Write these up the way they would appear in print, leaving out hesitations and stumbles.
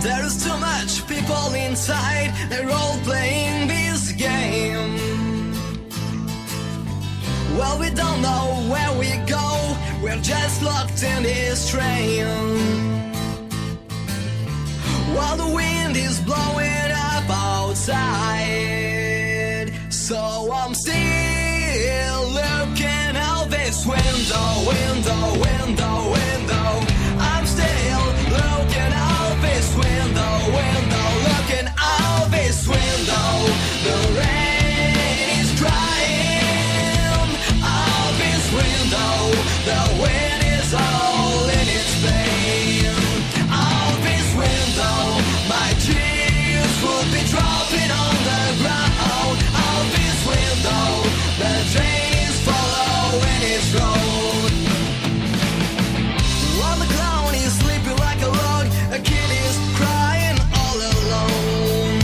There's too much people inside, they're all playing this game. Well, we don't know where we go, we're just locked in this train. While the wind is blowing up outside, so I'm still looking out this window, window, window, window. I'm still looking out this window, window, looking out this window. The rain is crying out this window. The wind is all in its pain. Out this window, my tears would be dropping on the ground. Out this window, the train is following its road. While the clown is sleeping like a log, a kid is crying all alone.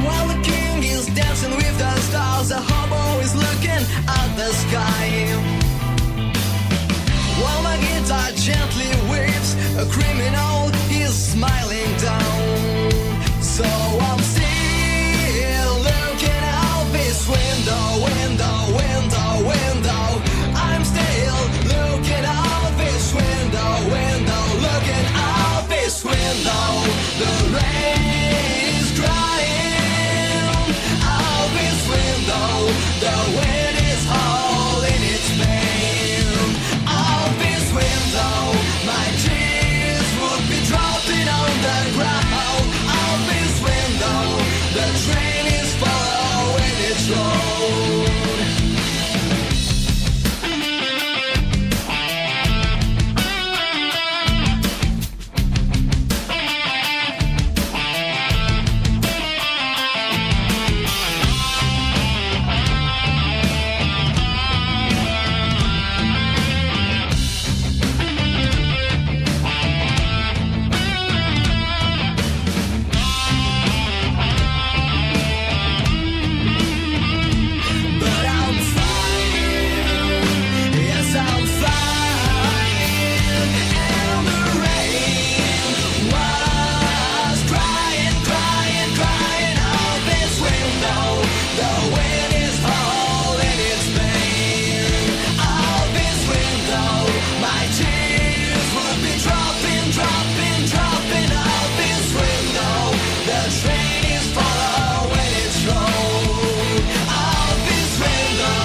While the king is dancing with the stars, a hobo is looking at the sky. While my guitar gently weeps, a criminal is smiling down. So I'm still looking out this window, window, window, window. I'm still looking out this window, window, looking out this window. The rain is crying out this window. The wind is howling its pain. Out this window, my tears would be dropping on the ground. Out this window, the train is following its road. But I'm fine, yes I'm fine. And the rain was crying, crying, crying out this window. The wind is howling its pain. Out this window, my tears will be dropping, dropping, dropping. Out this window, the train is following its road. Out this window,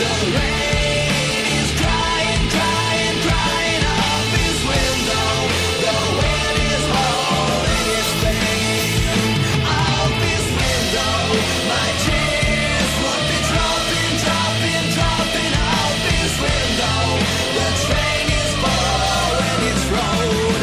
the rain is crying, crying, crying. Out this window, the wind is howling its pain. Out this window, my tears would be dropping, dropping, dropping. Out this window, the train is following its road.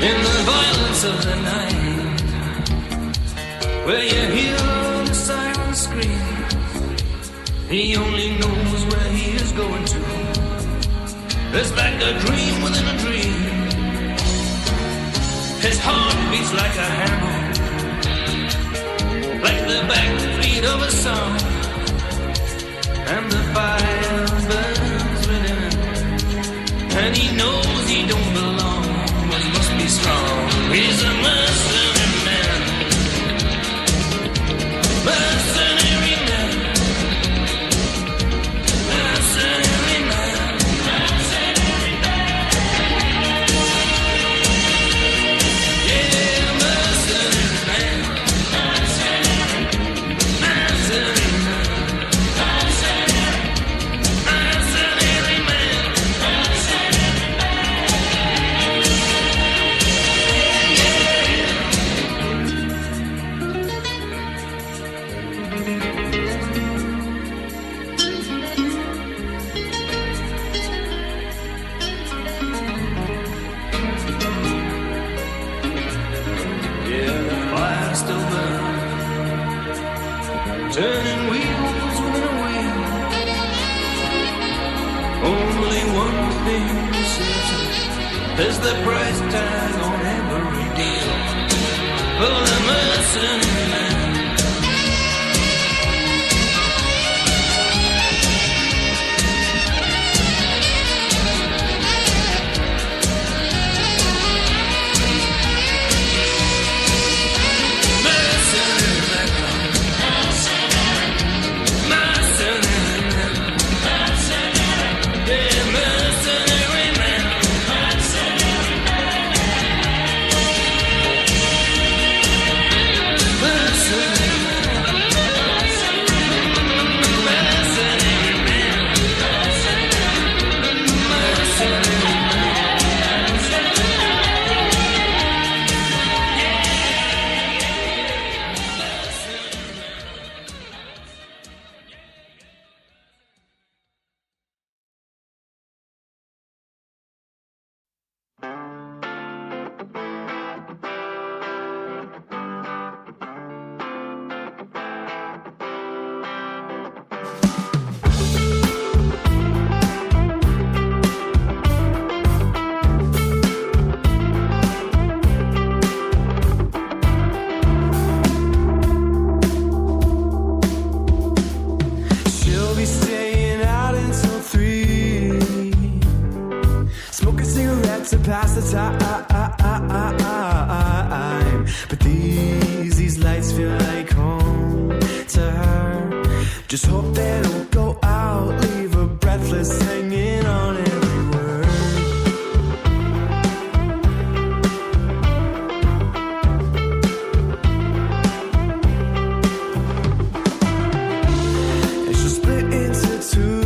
In the violence of the night, where you hear the siren scream, he only knows where he is going to. It's like a dream within a dream. His heart beats like a hammer, like the backbeat of a song, and the fire burns within him, and he knows he don't belong, but he must be strong. He's a mercenary man, mercenary man, mercenary man, mercenary man. Yeah, mercenary man, mercenary, mercenary man, mercenary man, mercenary man. There's the price tag on every deal for the mercenary man. Pass the time, but these lights feel like home to her. Just hope they don't go out, leave her breathless, hanging on every word. And she'll split into two.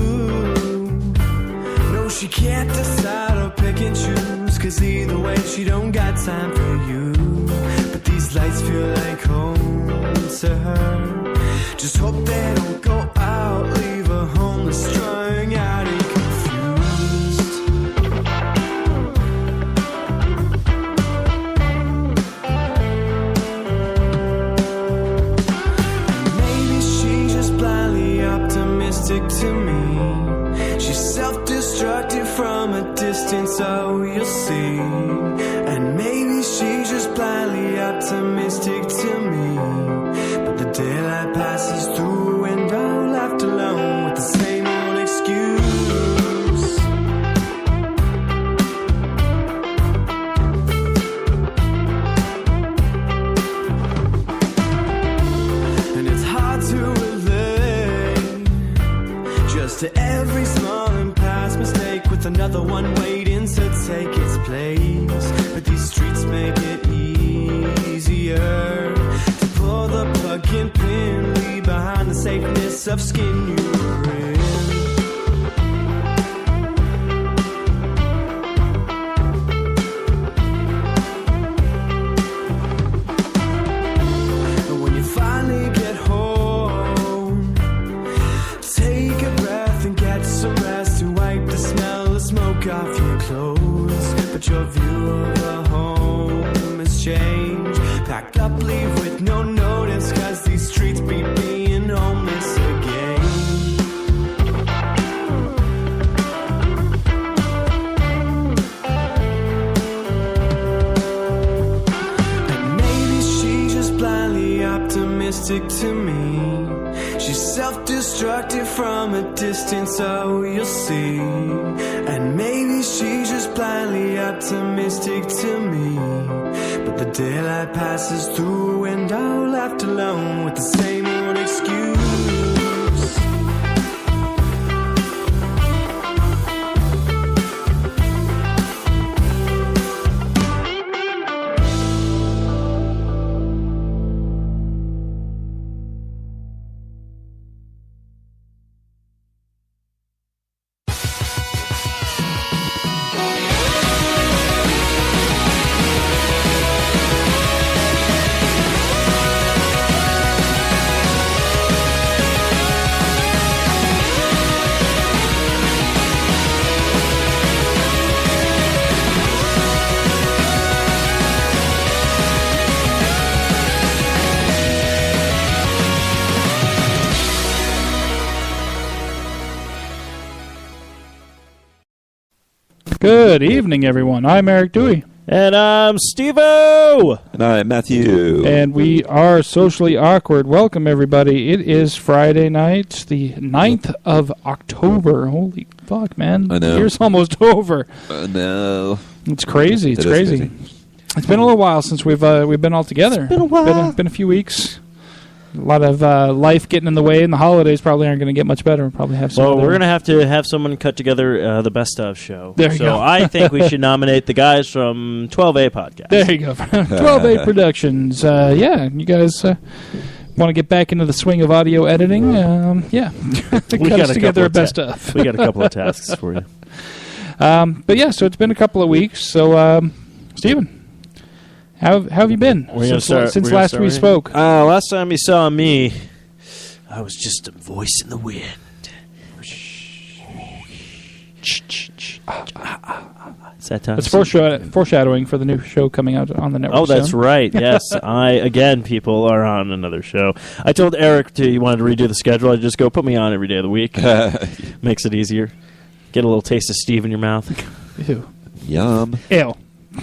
No, she can't decide or pick and choose, 'cause either way she don't got time for you. But these lights feel like home to her. Just hope they don't go out, leave her homeless, strung out and confused. And maybe she's just blindly optimistic to me. She's self-destructive from a distance, oh, you'll see. And maybe she's just blindly optimistic to me. But the daylight passes through and I'm left alone with the same old excuse. And it's hard to relate just to every small and past mistake, with another one waiting to take its place. But these streets make it easier to pull the plug and pin, leave behind the safeness of skin you were in. And when you finally get home, take a breath and get some rest to wipe the smell of smoke off your clothes. But your view of the home has changed. Packed up, leave with no notice, 'cause these streets beat being homeless again. And maybe she's just blindly optimistic to me. She's self-destructive from a distance, oh, you'll see. And maybe she's just blindly optimistic to me. But the daylight passes through and I'm left alone with the same old excuse. Good evening, everyone. I'm Eric Dewey. And I'm Steve-O! And I'm Matthew. And we are Socially Awkward. Welcome, everybody. It is Friday night, the 9th of October. Holy fuck, man. I know. The year's almost over. No. It's crazy. It's It is crazy. It's been a little while since we've been all together. It's been a while. Been a few weeks. A lot of life getting in the way, and the holidays probably aren't going to get much better. We'll probably have some. Well, we're going to have someone cut together the best of show. There you go. So I think we should nominate the guys from 12A Podcast. There you go. 12A Productions. Yeah, you guys want to get back into the swing of audio editing? Yeah. We Cut got us a together couple a of best of. We got a couple of tasks for you. But yeah, so it's been a couple of weeks. So, Steven, how have you been since last we spoke? Last time you saw me, I was just a voice in the wind. It's that time. It's foreshadowing for the new show coming out on the network. Oh, that's soon. right. Yes, people are on another show. I told Eric he wanted to redo the schedule. I'd just go put me on every day of the week. Makes it easier. Get a little taste of Steve in your mouth. Ew. Yum. Ale.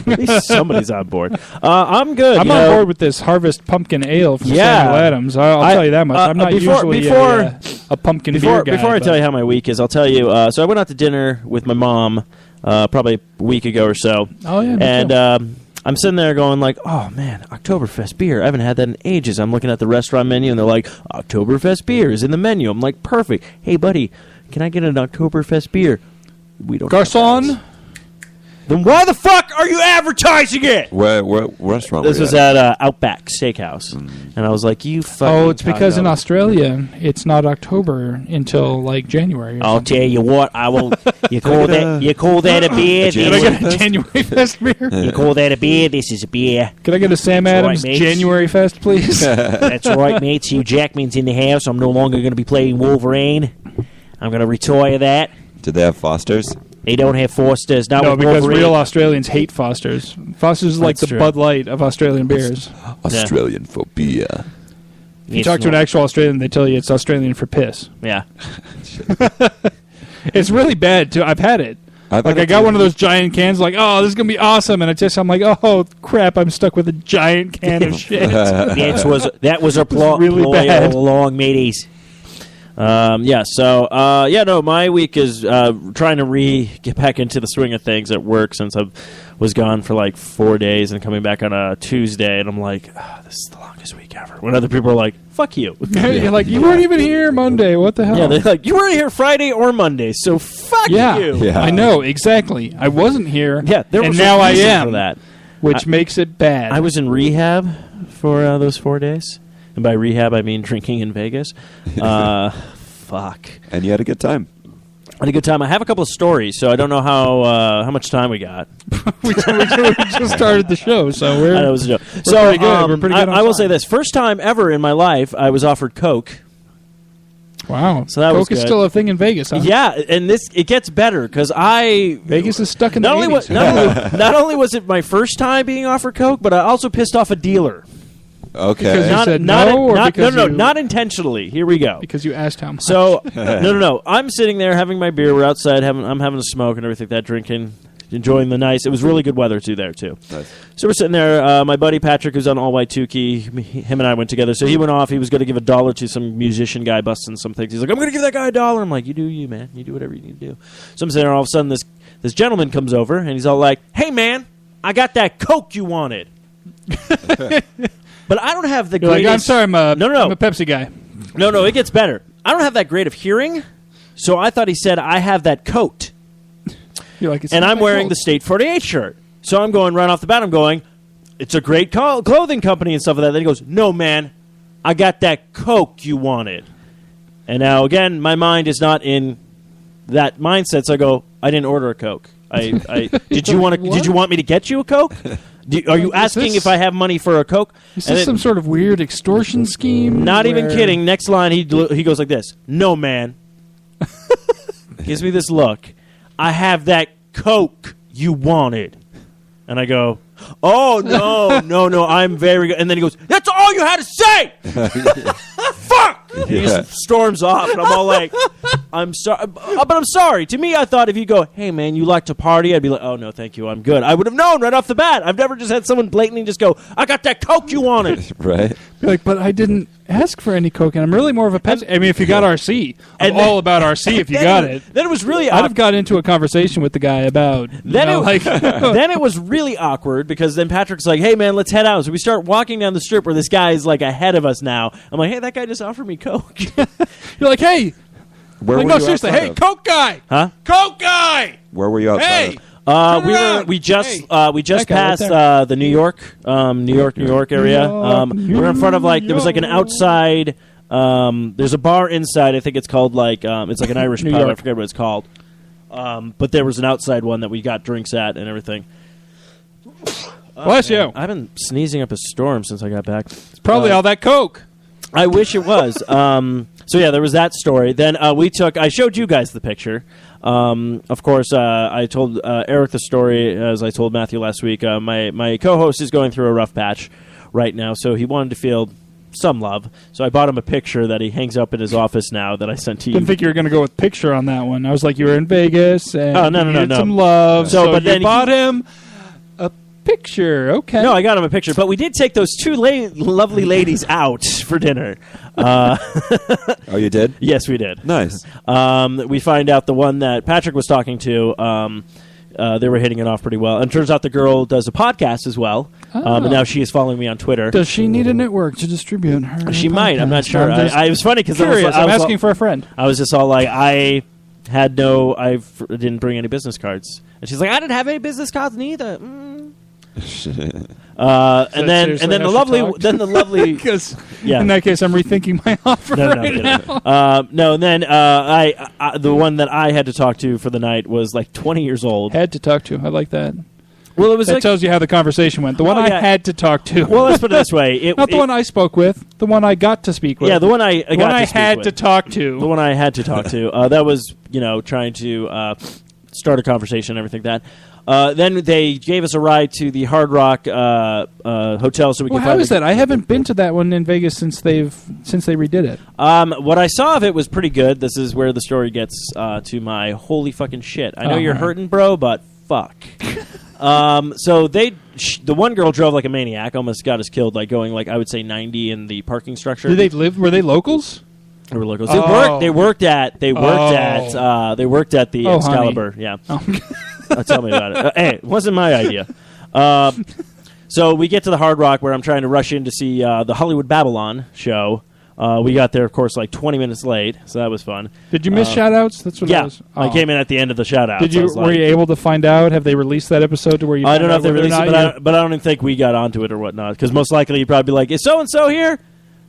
At least somebody's on board. I'm good. I'm on board with this Harvest Pumpkin Ale from Samuel Adams. I'll tell you that much. I'm not usually a pumpkin beer guy. Before I tell you how my week is, I'll tell you. So I went out to dinner with my mom probably a week ago or so. Oh, yeah. And I'm sitting there going like, oh, man, Oktoberfest beer. I haven't had that in ages. I'm looking at the restaurant menu, and they're like, Oktoberfest beer is in the menu. I'm like, perfect. Hey, buddy, can I get an Oktoberfest beer? We don't Garçon? Then why the fuck are you advertising it? Where restaurant? This was at Outback Steakhouse. And I was like, you fucking... Oh, it's because in cock-up. Australia, it's not October until, like, January or I'll something. tell you what, I will... You call that a beer? Can I get a January Fest beer? You call that a beer? This is a beer. Can I get a Sam That's Adams right, mate. January Fest, please? That's right, mate. Hugh Jackman's in the house. I'm no longer going to be playing Wolverine. I'm going to retire that. Did they have Fosters? They don't have Fosters. Not No, with because Wolverine. real Australians hate Fosters. Fosters is like That's the true. Bud Light of Australian beers. Australian for beer. If you talk to an actual Australian, they tell you it's Australian for piss. Yeah. It's really bad, too. I've had it. I got one of those giant cans, like, oh, this is going to be awesome. And I'm like, oh, crap, I'm stuck with a giant can of shit. That was a really ploy bad. all along, mateys. My week is trying to get back into the swing of things at work since I was gone for like 4 days and coming back on a Tuesday, and I'm like, this is the longest week ever. When other people are like, fuck you. You're like, you weren't even here Monday. What the hell? Yeah, they're like, you weren't here Friday or Monday, so fuck you. Yeah. I know, exactly. I wasn't here, Yeah, there was and a now I reason am, for that. which makes it bad. I was in rehab for those 4 days. And by rehab, I mean drinking in Vegas. Fuck. And you had a good time. I had a good time. I have a couple of stories, so I don't know how much time we got. we just started the show, so we're That was a joke. pretty good. We're pretty good on I will time. say this. First time ever in my life, I was offered Coke. wow. So that was Coke is good. still a thing in Vegas, huh? Yeah, and it gets better because Vegas is stuck in the not only 80s. not only was it my first time being offered Coke, but I also pissed off a dealer. Okay. Because you said no, or because you- not intentionally. Here we go. because you asked how much. So no. I'm sitting there having my beer. We're outside. I'm having a smoke and everything like that, drinking, enjoying the nice. It was really good weather there too. Nice. So we're sitting there. My buddy Patrick, who's on All White Tukey, him and I went together. So he went off. He was going to give $1 to some musician guy busting some things. He's like, I'm going to give that guy $1. I'm like, you do you, man. You do whatever you need to do. So I'm sitting there. All of a sudden, this gentleman comes over and he's all like, hey man, I got that Coke you wanted. But I don't have the You're like, greatest... I'm sorry, I'm a No. I'm a Pepsi guy. No, it gets better. I don't have that great of hearing, so I thought he said, I have that coat. You're like, it's And not I'm my wearing fault. the State 48 shirt. So I'm going right off the bat, I'm going, it's a great clothing company and stuff like that. Then he goes, no, man, I got that Coke you wanted. And now, again, my mind is not in that mindset, so I go, I didn't order a Coke. Did you want me to get you a Coke? Are you asking if I have money for a Coke? Is And this it- some sort of weird extortion scheme? Not even where- kidding. Next line, he goes like this. No, man. Gives me this look. I have that Coke you wanted. And I go, oh, no, I'm very good. And then he goes, that's all you had to say! Fuck! He just storms off, and I'm all like, I'm sorry. But I'm sorry. To me, I thought if you go, hey, man, you like to party? I'd be like, oh, no, thank you. I'm good. I would have known right off the bat. I've never just had someone blatantly just go, I got that Coke you wanted. Right. Be like, but I didn't ask for any Coke, and I'm really more of a pet. I mean, if you got RC, I'm And then- all about RC if you got it. Then it was really I'd have got into a conversation with the guy about Then then it was really awkward because then Patrick's like, hey, man, let's head out. So we start walking down the strip where this guy is like ahead of us now. I'm like, hey, that guy just offered me Coke. you're like, hey, Where like, were no, you seriously, outside hey, of? Coke guy, Huh? Coke guy, Where were you outside hey. of? We just that guy passed right the New York area. We're in front of there was like an outside. There's a bar inside. I think it's called it's like an Irish New pub. I York. forget what it's called. But there was an outside one that we got drinks at and everything. Bless you. I've been sneezing up a storm since I got back. It's probably all that Coke. I wish it was. So yeah, there was that story. Then I showed you guys the picture. Of course, I told Eric the story as I told Matthew last week. My co-host is going through a rough patch right now, so he wanted to feel some love. So I bought him a picture that he hangs up in his office now that I sent to you. Didn't think you were going to go with picture on that one. I was like, you were in Vegas and Oh, no, you no, needed no. some love. So, So, but you then bought him a picture. Okay. No, I got him a picture, but we did take those two lovely ladies out for dinner. Oh, you did? Yes, we did. Nice. We find out the one that Patrick was talking to, they were hitting it off pretty well. And it turns out the girl does a podcast as well. And now she is following me on Twitter. Does she need a network to distribute her? She might. I'm not podcast? sure. I'm just I was funny because curious. I'm asking for a friend. I was just all like, I didn't bring any business cards. And she's like, I didn't have any business cards neither. And then seriously the how she talked? lovely Because Yeah. in that case, I'm rethinking my offer No, right I'm now. kidding. No, and then I the one that I had to talk to for the night was like 20 years old. Had to talk to. I like that. Well, it was That like, tells you how the conversation went. The one Oh, I yeah. had to talk to. well, let's put it this way. Not the one I spoke with. The one I got to speak with. Yeah, the one I the got one I to speak had with. to talk to. The one I had to talk to. That was, trying to start a conversation and everything like that. Then they gave us a ride to the Hard Rock hotel so we Well, could how find is that? I haven't been to that one in Vegas since they redid it. What I saw of it was pretty good. This is where the story gets to my holy fucking shit. I know you're hurting, bro, but fuck. So the one girl drove like a maniac, almost got us killed, like going I would say 90 in the parking structure. Did they live? Were they locals? They were locals. Oh. They worked at the Oh, Excalibur. honey. Yeah. Oh. Tell me about it. Hey, it wasn't my idea. So we get to the Hard Rock where I'm trying to rush in to see the Hollywood Babylon show. We got there, of course, like 20 minutes late, so that was fun. Did you miss shout-outs? That's what Yeah, it was. I Oh. came in at the end of the shout-out. Did you? Were you able to find out? Have they released that episode to where you? I don't know if found they out whether released or it, not but I don't even think we got onto it or whatnot, because most likely you'd probably be like, is so-and-so here?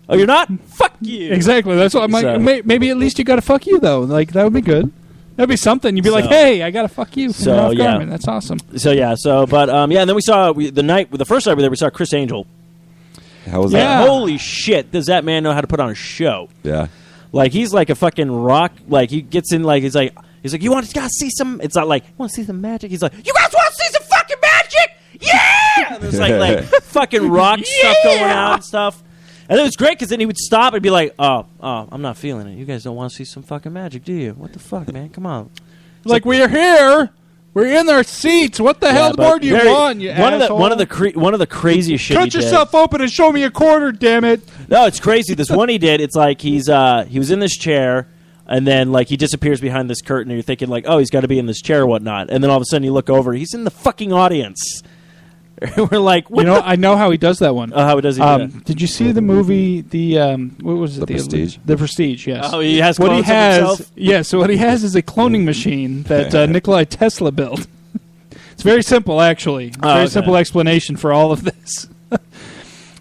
Oh, you're not? Fuck you. Exactly. That's what I'm like. So- Maybe at least you got to fuck you though. Like that would be good. That'd be something. You'd be like, So- hey, I got to fuck you. From So, Ralph yeah. Garman. That's awesome. So, yeah, and then we saw, the first night we were there, we saw Chris Angel. How was Yeah. that? Holy shit, does that man know how to put on a show? Yeah. Like, he's like a fucking rock. Like, he gets in, he's like, you want to see some? It's not like, you want to see some magic? He's like, you guys want to see some fucking magic? Yeah! And there's like fucking rock stuff going on and stuff. And it was great because then he would stop and be like, oh, I'm not feeling it. You guys don't want to see some fucking magic, do you? What the fuck, man? Come on. Like we're here. We're in our seats. What the hell but more do you very- want? You one asshole? of the craziest shit he Cut did. yourself open and show me a quarter. Damn it! No, it's crazy. This one he did, it's like he was in this chair, and then he disappears behind this curtain, and you're thinking oh, he's got to be in this chair or whatnot, and then all of a sudden you look over, he's in the fucking audience. We're like, what I know how he does that one. how does he do that? Did you see the movie? What was it? The Prestige? The Prestige. Yes. Oh, he has what he clones of has. himself? Yeah. So what he has is a cloning machine that Nikolai Tesla built. It's very simple, actually. Very okay. simple explanation for all of this.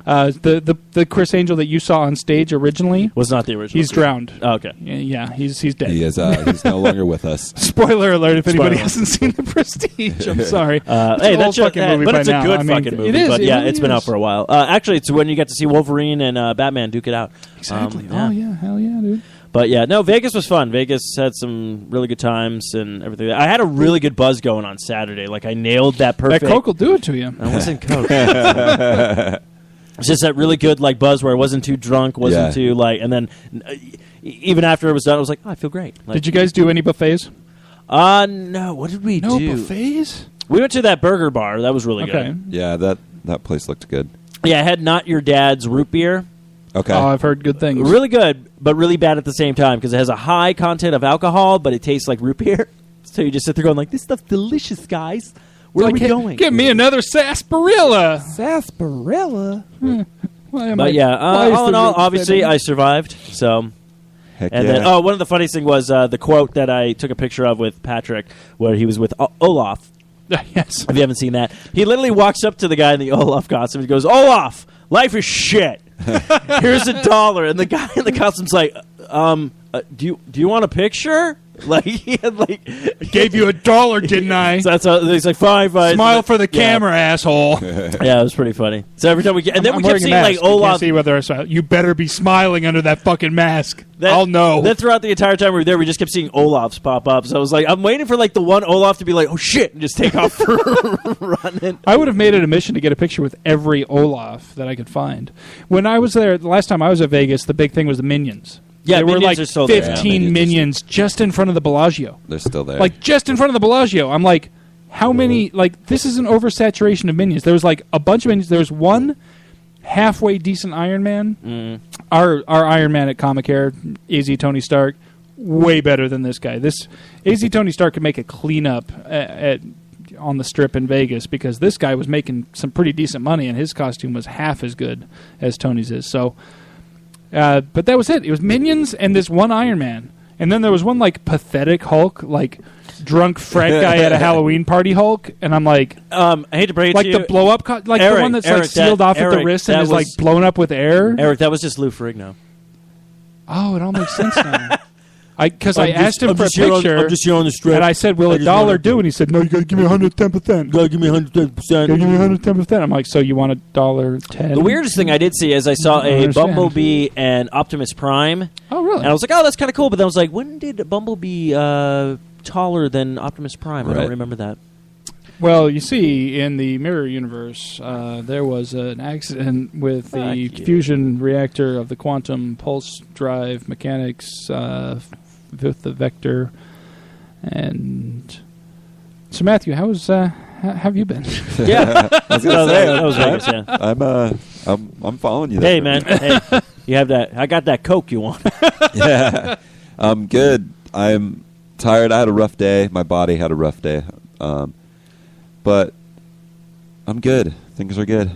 The Chris Angel that you saw on stage originally, Was not the original. he's drowned. Oh, okay. Yeah, he's dead. He is. He's no longer with us. Spoiler alert! If anybody Spoiler. hasn't seen The Prestige, I'm sorry. Hey, an that's old fucking movie but by it's a now. good I mean, fucking movie. It is. But it yeah, really it's been out is. for a while. Actually, it's when you get to see Wolverine and Batman duke it out. Exactly. Yeah. Oh yeah, hell yeah, dude. But yeah, no, Vegas was fun. Vegas had some really good times and everything. I had a really good buzz going on Saturday. I nailed that perfect. That Coke will do it to you. I wasn't Coke. It's just that really good like buzz where I wasn't too drunk, wasn't too like, and then even after it was done, I was like, oh, I feel great. Like, Did you guys do any buffets? No. What did we No do? buffets? We went to that burger bar. That was really Okay. good. Yeah, that place looked good. Yeah, I had Not Your Dad's root beer. Okay. Oh, I've heard good things. Really good, but really bad at the same time because it has a high content of alcohol, but it tastes like root beer. So you just sit there going like, this stuff's delicious, guys. Where are we going? Give me another sarsaparilla. Sarsaparilla. But yeah, all in all, obviously I survived. So, Heck and yeah. then one of the funniest thing was the quote that I took a picture of with Patrick, where he was with Olaf. Yes. If you haven't seen that, he literally walks up to the guy in the Olaf costume. He goes, "Olaf, life is shit. Here's $1." And the guy in the costume's like, do you want a picture?" Like he had like Gave you $1, didn't I? So that's how he's like, fine. Smile for the camera, asshole. Yeah, it was pretty funny. So every time we get, and then I'm we kept wearing a seeing like mask. You Olaf. can't see whether I smile. You better be smiling under that fucking mask. Then- I'll know. Then throughout the entire time we were there, we just kept seeing Olafs pop up. So I was like, I'm waiting for like the one Olaf to be like, oh shit, and just take off running. I would have made it a mission to get a picture with every Olaf that I could find. When I was there, the last time I was at Vegas, the big thing was the Minions. Yeah, there were Minions like are still there. 15 Yeah, Minions just in front of the Bellagio. They're still there. Like, just in front of the Bellagio. I'm like, how many? Like, this is an oversaturation of Minions. There was like a bunch of Minions. There was one halfway decent Iron Man. Our Iron Man at Comic Hair, AZ Tony Stark, way better than this guy. This AZ Tony Stark could make a cleanup on the strip in Vegas because this guy was making some pretty decent money and his costume was half as good as Tony's is. So, but that was it. It was Minions and this one Iron Man. And then there was one like pathetic Hulk, like drunk frat guy at a Halloween party Hulk, and I'm like, I hate to break it like to you, the blow up, like Eric, the one that's Eric, like sealed that- off at the Eric, wrist that and is like was- blown up with air. Eric, that was just Lou Ferrigno. Oh, it all makes sense now. Because I I'm asked just- him I'm for a just here on- picture, I'm just here on the strip. and I said, "Will I a just dollar wanna- do?" And he said, "No, you got to give me 110%. Gotta give me 110%. Give me 110%." I'm like, "So you want $1.10?" The weirdest thing I did see is I saw I a understand. Bumblebee and Optimus Prime, Oh, really? and I was like, "Oh, that's kind of cool." But then I was like, "When did Bumblebee taller than Optimus Prime?" I don't Right. remember that. Well, you see, in the mirror universe, there was an accident with the Fuck you. fusion reactor of the quantum pulse drive mechanics with the vector. And so, Matthew, how have you been? Yeah, I was gonna Oh, say, that was Vegas. Yeah. I'm following you there. Hey, man. Hey, you have that? I got that Coke you want. Yeah. I'm good. I'm tired. I had a rough day. My body had a rough day. But I'm good. Things are good.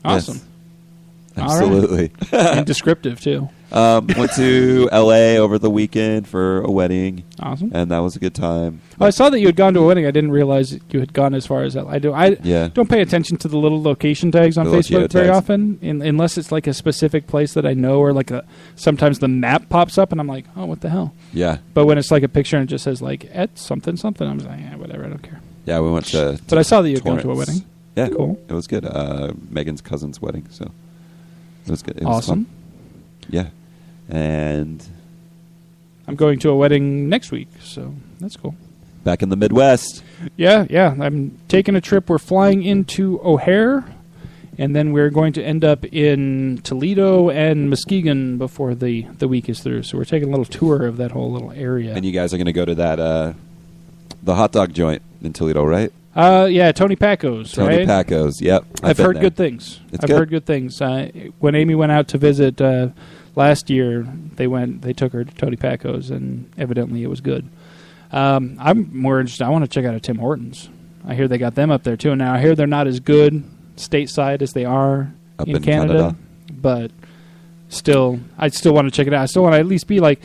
Awesome. Yes. All right. Absolutely. And descriptive, too. Went to L.A. over the weekend for a wedding, Awesome. and that was a good time. Oh, I saw that you had gone to a wedding. I didn't realize you had gone as far as that. I Yeah. don't pay attention to the little location tags on The little Facebook very geotags. often, unless it's like a specific place that I know, or like sometimes the map pops up and I'm like, oh, what the hell? Yeah. But when it's like a picture and it just says like at something something, I'm just like, whatever, I don't care. Yeah, we went to But I saw that you had gone to a Torrance. wedding. Yeah. Cool. It was good. Megan's cousin's wedding, so it was good. It was Awesome. fun. Yeah. And I'm going to a wedding next week, so that's cool. back in the Midwest. Yeah. I'm taking a trip. We're flying into O'Hare, and then we're going to end up in Toledo and Muskegon before the week is through. So we're taking a little tour of that whole little area. And you guys are going to go to that the hot dog joint in Toledo, right? Yeah, Tony Paco's, Tony right? Paco's. Yep. I've been heard there. good things. It's I've good. heard good things. When Amy went out to visit last year, they took her to Tony Paco's, and evidently it was good. I'm more interested. I want to check out a Tim Hortons. I hear they got them up there too. Now I hear they're not as good stateside as they are Up in in Canada, Canada. but still, I'd still want to check it out. I still want to at least be like,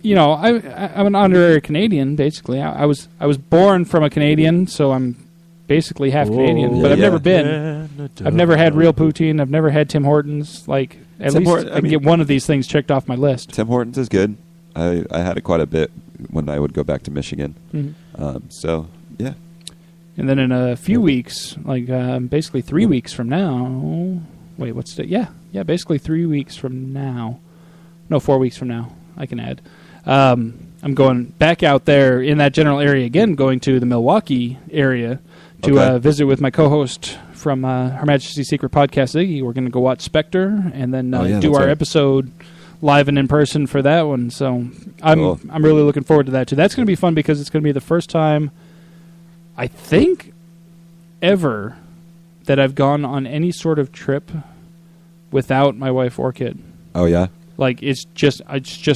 I'm an honorary Canadian. Basically, I was born from a Canadian, so I'm basically half Canadian. But I've yeah. never been. I've never had real poutine. I've never had Tim Hortons. Like at Tim least Hortons, I can get one of these things checked off my list. Tim Hortons is good. I had it quite a bit when I would go back to Michigan. Mhm. So, yeah. And then in a few weeks, like basically 3 weeks from now. Wait, what's the? Yeah, basically 3 weeks from now. No, 4 weeks from now. I can add. I'm going back out there in that general area again, going to the Milwaukee area to Okay. visit with my co-host from Her Majesty's Secret Podcast, Ziggy. We're going to go watch Spectre and then Oh, yeah, do that's our right. episode live and in person for that one. So Cool. I'm really looking forward to that too. That's going to be fun because it's going to be the first time, I think, ever that I've gone on any sort of trip without my wife or kid. Oh yeah. Like it's just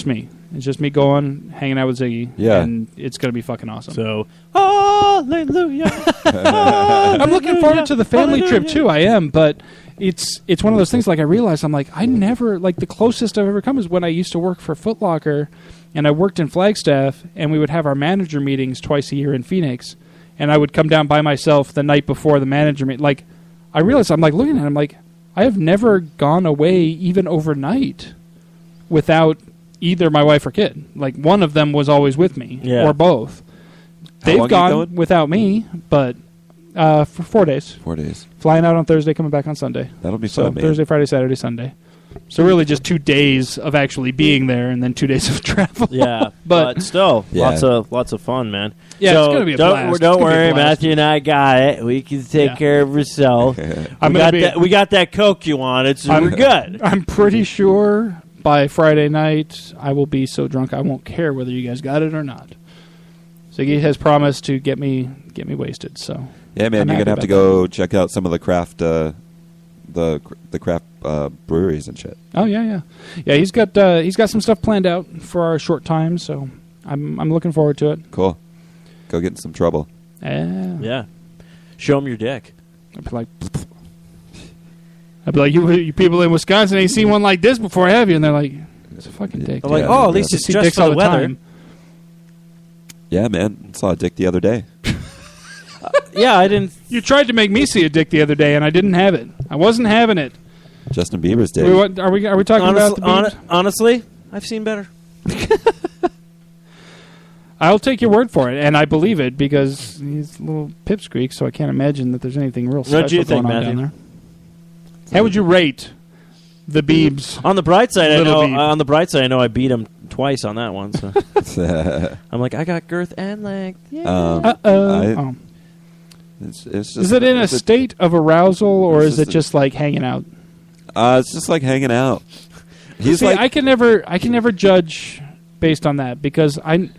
me. It's just me going, hanging out with Ziggy. Yeah. And it's going to be fucking awesome. So, hallelujah. I'm looking forward to the family trip too. I am, but it's one of those things. Like I realized, I'm like, I never like the closest I've ever come is when I used to work for Foot Locker, and I worked in Flagstaff, and we would have our manager meetings twice a year in Phoenix, and I would come down by myself the night before the manager meeting. Like I realized, I'm like looking at it, I'm like, I have never gone away even overnight without either my wife or kid. Like one of them was always with me, Yeah. or both. How long They've you gone going? without me, but for 4 days. 4 days. Flying out on Thursday, coming back on Sunday. That'll be So fun, man. Thursday, Friday, Saturday, Sunday. So really just 2 days of actually being there and then 2 days of travel. Yeah, But- but still, Yeah. lots of fun, man. Yeah, so it's gonna be a don't, blast. It's Don't gonna be a worry, blast. Matthew and I got it. We can take Yeah. care of ourselves. I'm we gonna got be- that. We got that Coke you wanted, so we're good. I'm pretty sure by Friday night I will be so drunk I won't care whether you guys got it or not. Ziggy has promised to get me wasted. So Yeah, man, I'm you're happy gonna have to about go check out some of the craft, the craft breweries and shit. Oh yeah. He's got some stuff planned out for our short time. So I'm looking forward to it. Cool. Go get in some trouble. Yeah, show them your dick. I'd be like, you people in Wisconsin ain't seen one like this before, have you? And they're like, it's a fucking dick. I'm like, Yeah, oh, at least yeah. it's See just dicks for all the the weather. time. Yeah, man. Saw a dick the other day. Yeah, I didn't. You tried to make me see a dick the other day, and I didn't have it. I wasn't having it. Justin Bieber's dick. Are we talking about the beams? Honestly, I've seen better. I'll take your word for it, and I believe it because he's a little pipsqueak, so I can't imagine that there's anything real special What do you think, going on Matthew? down there. How would you rate the Beebs? On the bright side, I Little know. beat. On the bright side, I know I beat him twice on that one. So I'm like, I got girth and length. Yeah. Uh-oh. It's just, Is it in a it's state of arousal, or it's is it just a- just like hanging out? It's just like hanging out. He's See, like, I can never judge based on that because I'm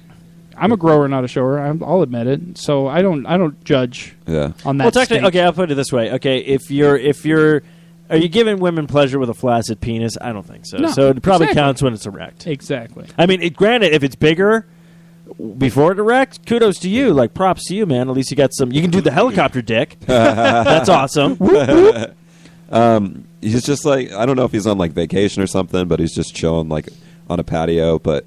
a grower, not a shower. I'll admit it. So I don't judge yeah. on that. Well, technically, state. okay. I'll put it this way. Okay, if you're, are you giving women pleasure with a flaccid penis? I don't think so. No, So it probably exactly. counts when it's erect. Exactly. I mean, granted, if it's bigger before it erect, kudos to you. Like, props to you, man. At least you got some. You can do the helicopter dick. That's awesome. He's just like, I don't know if he's on like vacation or something, but he's just chilling like on a patio. But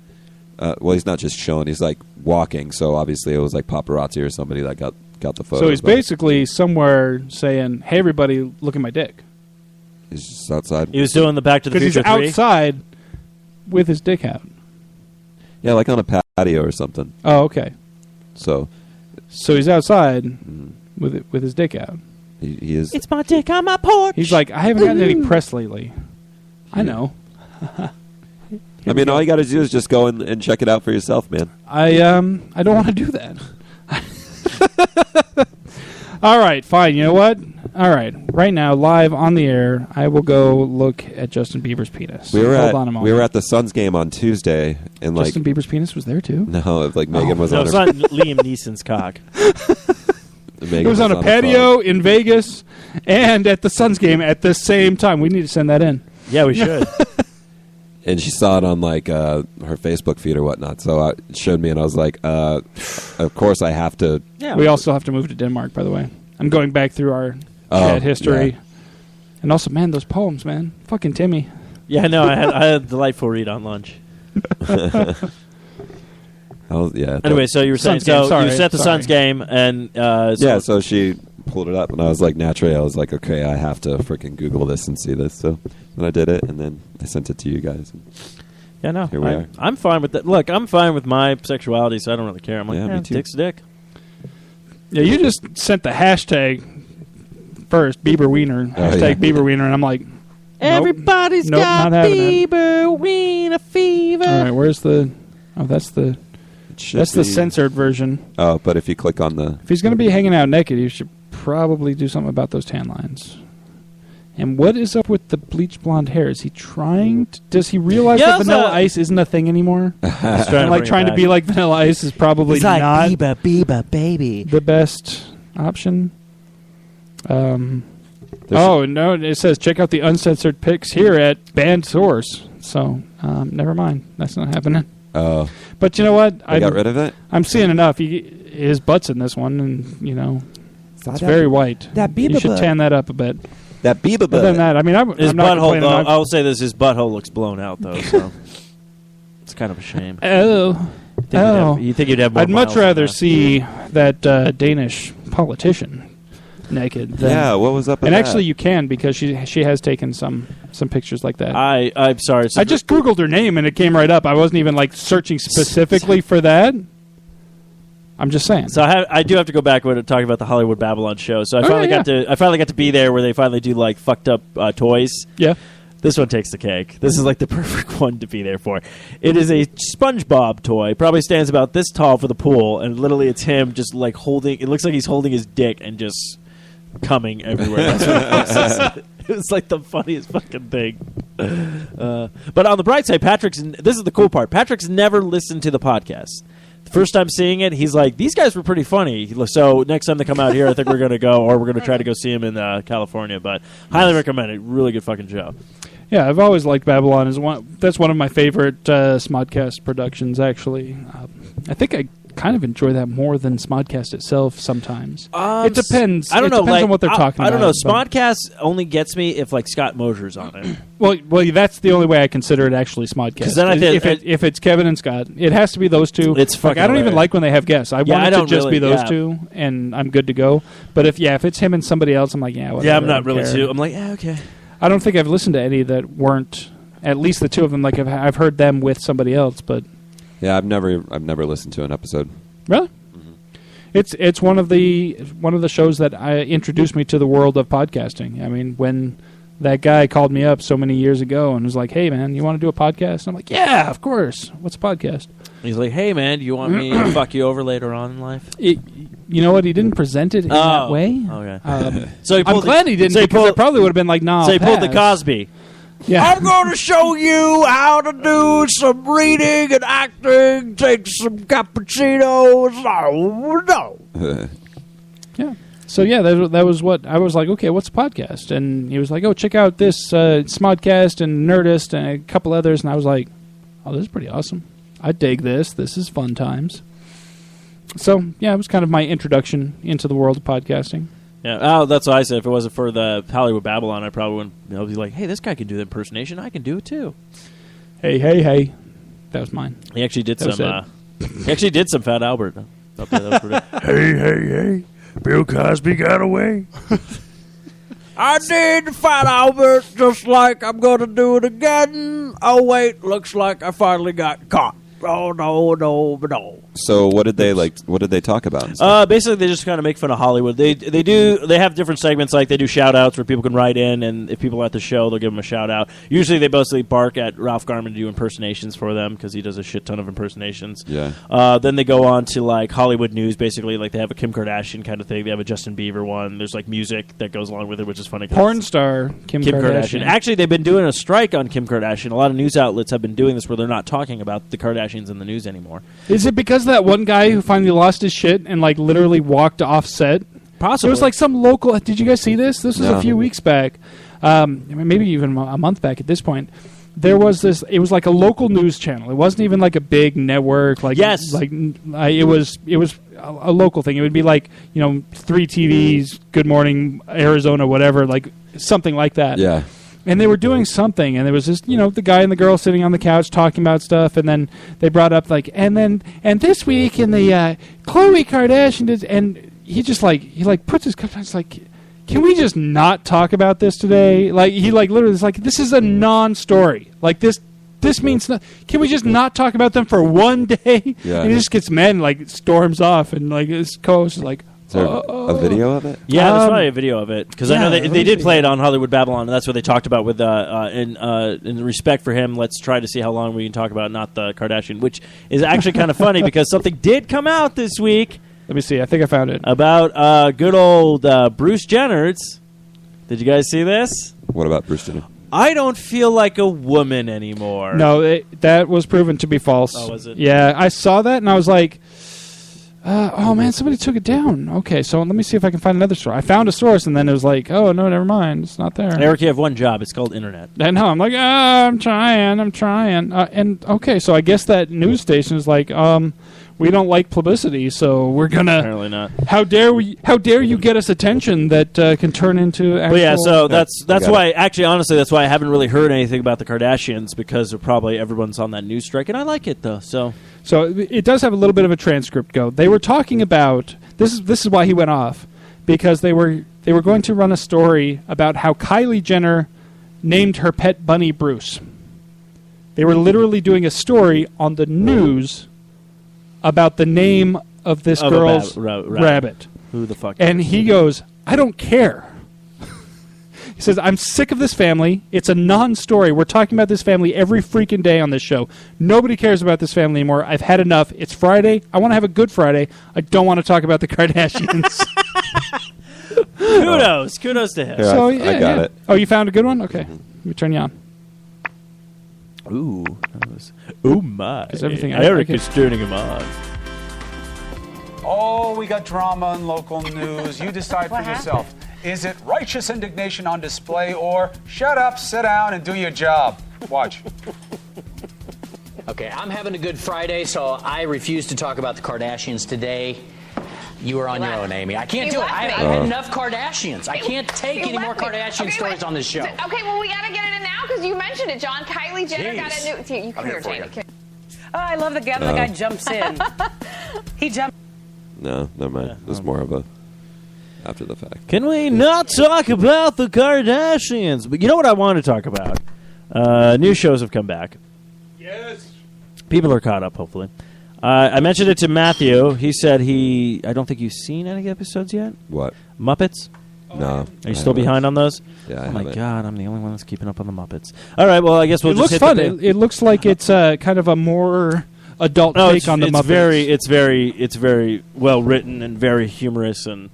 well, he's not just chilling; he's like walking. So obviously, it was like paparazzi or somebody that got the photo. So he's basically somewhere saying, "Hey, everybody, look at my dick." he's just outside. He was doing the Back to the Because Future he's 3. outside with his dick out. Yeah, like on a patio or something. Oh, okay. So So he's outside with his dick out. he is. It's my dick on my porch. He's like, I haven't gotten any press lately. I know. I mean, all you got to do is just go and check it out for yourself, man. I don't want to do that. All right, fine. You know what? All right. Right now, live on the air, I will go look at Justin Bieber's penis. We were Hold at on a moment. we were at the Suns game on Tuesday, and like Justin Bieber's penis was there too. no, like Megan was no, on it's her. not Liam Neeson's cock. Megan It was on a her patio phone. in Vegas and at the Suns game at the same time. We need to send that in. Yeah, we should. And she saw it on like her Facebook feed or whatnot. So it showed me, and I was like, "Of course, I have to." Yeah, We also have to move to Denmark, by the way. I'm going back through our chat history. yeah. And also, man, those poems, man. Fucking Timmy. Yeah, no, I had a delightful read on lunch. Anyway, so you were saying, Suns game, so sorry, you set the sorry. Suns game, and so she pulled it up, and I was like, naturally, I was like, okay, I have to freaking Google this and see this. So then I did it, and then I sent it to you guys. yeah, no, Here we are. I'm fine with that. Look, I'm fine with my sexuality, so I don't really care. I'm like, Yeah, me too. dick's a dick. Yeah, you just sent the hashtag first, Bieber Wiener. Hashtag yeah. Bieber Wiener, and I'm like, Everybody's Nope, got not having it. Bieber wiener fever. all right, where's the... Oh, that's the It should that's the be- censored version. Oh, but if you click on the If he's going to be hanging out naked, he should probably do something about those tan lines. And what is up with the bleach blonde hair? Is he trying to... Does he realize that Vanilla Ice isn't a thing anymore? Trying to be like Vanilla Ice is probably not Biba, baby. the best option. No, it says check out the uncensored pics here at Banned Source. So, never mind. That's not happening. Oh. But you know what? I got rid of it? I'm seeing enough. His butt's in this one, and, you know, it's very white. You should tan that up a bit. That Biba Other than that, I mean, his I'm not butthole, complaining. though, I'll say this, his butthole looks blown out, though, so it's kind of a shame. You think you'd have more I'd much miles than rather that. see that Danish politician naked. Yeah, what was up with And that? actually, you can, because she has taken some pictures like that. I'm sorry. I just Googled her name, and it came right up. I wasn't even, like, searching specifically for that. I'm just saying. So I do have to go back and talk about the Hollywood Babylon show. So I finally got to be there where they finally do like fucked up toys. Yeah. This one takes the cake. This is like the perfect one to be there for. It is a SpongeBob toy. Probably stands about this tall for the pool, and literally it's him just like holding. It looks like he's holding his dick and just coming everywhere. That's what it looks like. It was like the funniest fucking thing. But on the bright side, this is the cool part. Patrick's never listened to the podcast. First time seeing it, he's like, these guys were pretty funny. So next time they come out here, I think we're going to go, or we're going to try to go see him in California. But highly recommend it. Really good fucking show. Yeah, I've always liked Babylon. That's one of my favorite Smodcast productions, actually. I think I kind of enjoy that more than Smodcast itself sometimes. It depends. I don't know. It depends on what they're talking about. I don't know. Smodcast only gets me if like Scott Mosier's on it. Well, that's the only way I consider it actually Smodcast. Then if it's Kevin and Scott, it has to be those two. It's fucking I don't even hilarious. like when they have guests. I want it to just be those two, and I'm good to go. But if it's him and somebody else, I'm like, whatever, Yeah, I'm not I don't really care. too. I'm like, okay. I don't think I've listened to any that weren't. At least the two of them. Like I've heard them with somebody else, but Yeah, I've never listened to an episode. really. It's one of the shows that introduced me to the world of podcasting. I mean, when that guy called me up so many years ago and was like, "Hey, man, you want to do a podcast?" I'm like, "Yeah, of course. What's a podcast?" He's like, hey man, do you want me to fuck you over later on in life? You know what? He didn't present it in that way. Okay. So he I'm pulled glad he didn't, because it probably would have been like, "Nah." So he I'll pulled the pass. Cosby. Yeah. I'm going to show you how to do some reading and acting, take some cappuccinos. Oh, no. Yeah. So that was what I was like. Okay, what's a podcast? And he was like, "Oh, check out this Smodcast and Nerdist and a couple others." And I was like, "Oh, this is pretty awesome. I dig this. This is fun times." So yeah, it was kind of my introduction into the world of podcasting. Yeah, oh, that's what I said. If it wasn't for the Hollywood Babylon, I probably wouldn't be like, hey, this guy can do the impersonation. I can do it too. Hey, that was mine. He actually did That some. He actually did some Fat Albert. Up there, that was pretty- Hey, Bill Cosby got away. I did Fat Albert just like I'm going to do it again. Oh, wait, looks like I finally got caught. Oh, no. So what did they talk about? and stuff? Basically, they just kind of make fun of Hollywood. They have different segments, like they do shout-outs where people can write in, and if people are at the show, they'll give them a shout-out. Usually, they mostly bark at Ralph Garman to do impersonations for them, because he does a shit ton of impersonations. Yeah. Then they go on to, like, Hollywood news, basically. Like, they have a Kim Kardashian kind of thing. They have a Justin Bieber one. There's, like, music that goes along with it, which is funny. Porn star Kim Kardashian. Actually, they've been doing a strike on Kim Kardashian. A lot of news outlets have been doing this where they're not talking about the Kardashians in the news anymore. Is it because of that one guy who finally lost his shit and like literally walked off set? Possibly. There was like some local. Did you guys see this? This was No. a few weeks back, maybe even a month back at this point. There was this. It was like a local news channel. It wasn't even like a big network. Like Yes. it was a local thing. It would be like 3 TVs, Good Morning Arizona, whatever, like something like that. Yeah. And they were doing something, and there was this, the guy and the girl sitting on the couch talking about stuff, and then they brought up and this week in the Khloe Kardashian did, and he puts his cup down. It's like, can we just not talk about this today? Like he literally is like, this is a non-story. Like this means nothing. Can we just not talk about them for one day? Yeah. And he just gets mad and like storms off, and like his co-host is like, Is there a video of it? Yeah, there's probably a video of it because I know yeah, they did play it on Hollywood Babylon, and that's what they talked about with in respect for him. Let's try to see how long we can talk about not the Kardashian, which is actually kind of funny because something did come out this week Let me see. I think I found it. About good old Bruce Jenner's. Did you guys see this? What about Bruce Jenner? I don't feel like a woman anymore. No, that was proven to be false. Oh, was it? Yeah, I saw that and I was like, oh man, somebody took it down. Okay, so let me see if I can find another source. I found a source and then it was like, oh no, never mind, it's not there. Eric, you have one job. It's called internet. And no, I'm like, I'm trying. And okay, so I guess that news station is like, we don't like publicity, so we're gonna. Apparently not. How dare you get us attention that can turn into actual... But yeah, so that's got why, actually, honestly, that's why I haven't really heard anything about the Kardashians, because they're probably everyone's on that news strike, and I like it, though, so... So it does have a little bit of a transcript go. They were talking about... This is why he went off, because they were going to run a story about how Kylie Jenner named her pet bunny Bruce. They were literally doing a story on the news about the name of this Of a girl's rabbit. rabbit. Who the fuck? And he goes, I don't care. He says, I'm sick of this family. It's a non-story. We're talking about this family every freaking day on this show. Nobody cares about this family anymore. I've had enough. It's Friday. I want to have a good Friday. I don't want to talk about the Kardashians. Kudos to him. Here, So, I got it. Oh, you found a good one? Okay. Let me turn you on. Ooh. Oh, my. 'Cause everything- Eric I is turning him on. Oh, we got drama in local news. You decide for yourself. Is it righteous indignation on display or shut up, sit down, and do your job? Watch. Okay, I'm having a good Friday, so I refuse to talk about the Kardashians today. You are on your own, Amy. I can't do it. I've had enough Kardashians. I can't take any more Kardashian stories on this show. Okay, well, we got to get it in now because you mentioned it, John. Kylie Jenner got a new... You come here, Jamie. Oh, I love the guy jumps in. He jumps. No, never mind. It was more of a after the fact. Can we not talk about the Kardashians? But you know what I want to talk about? New shows have come back. Yes. People are caught up, hopefully. I mentioned it to Matthew. He said I don't think you've seen any episodes yet? What? Muppets? No. Are you still behind on those? Yeah, I Oh my haven't. God, I'm the only one that's keeping up on the Muppets. All right, well, I guess we'll It just looks hit fun. the It looks like it's kind of a more adult No, take on the Muppets. It's very well written and very humorous, and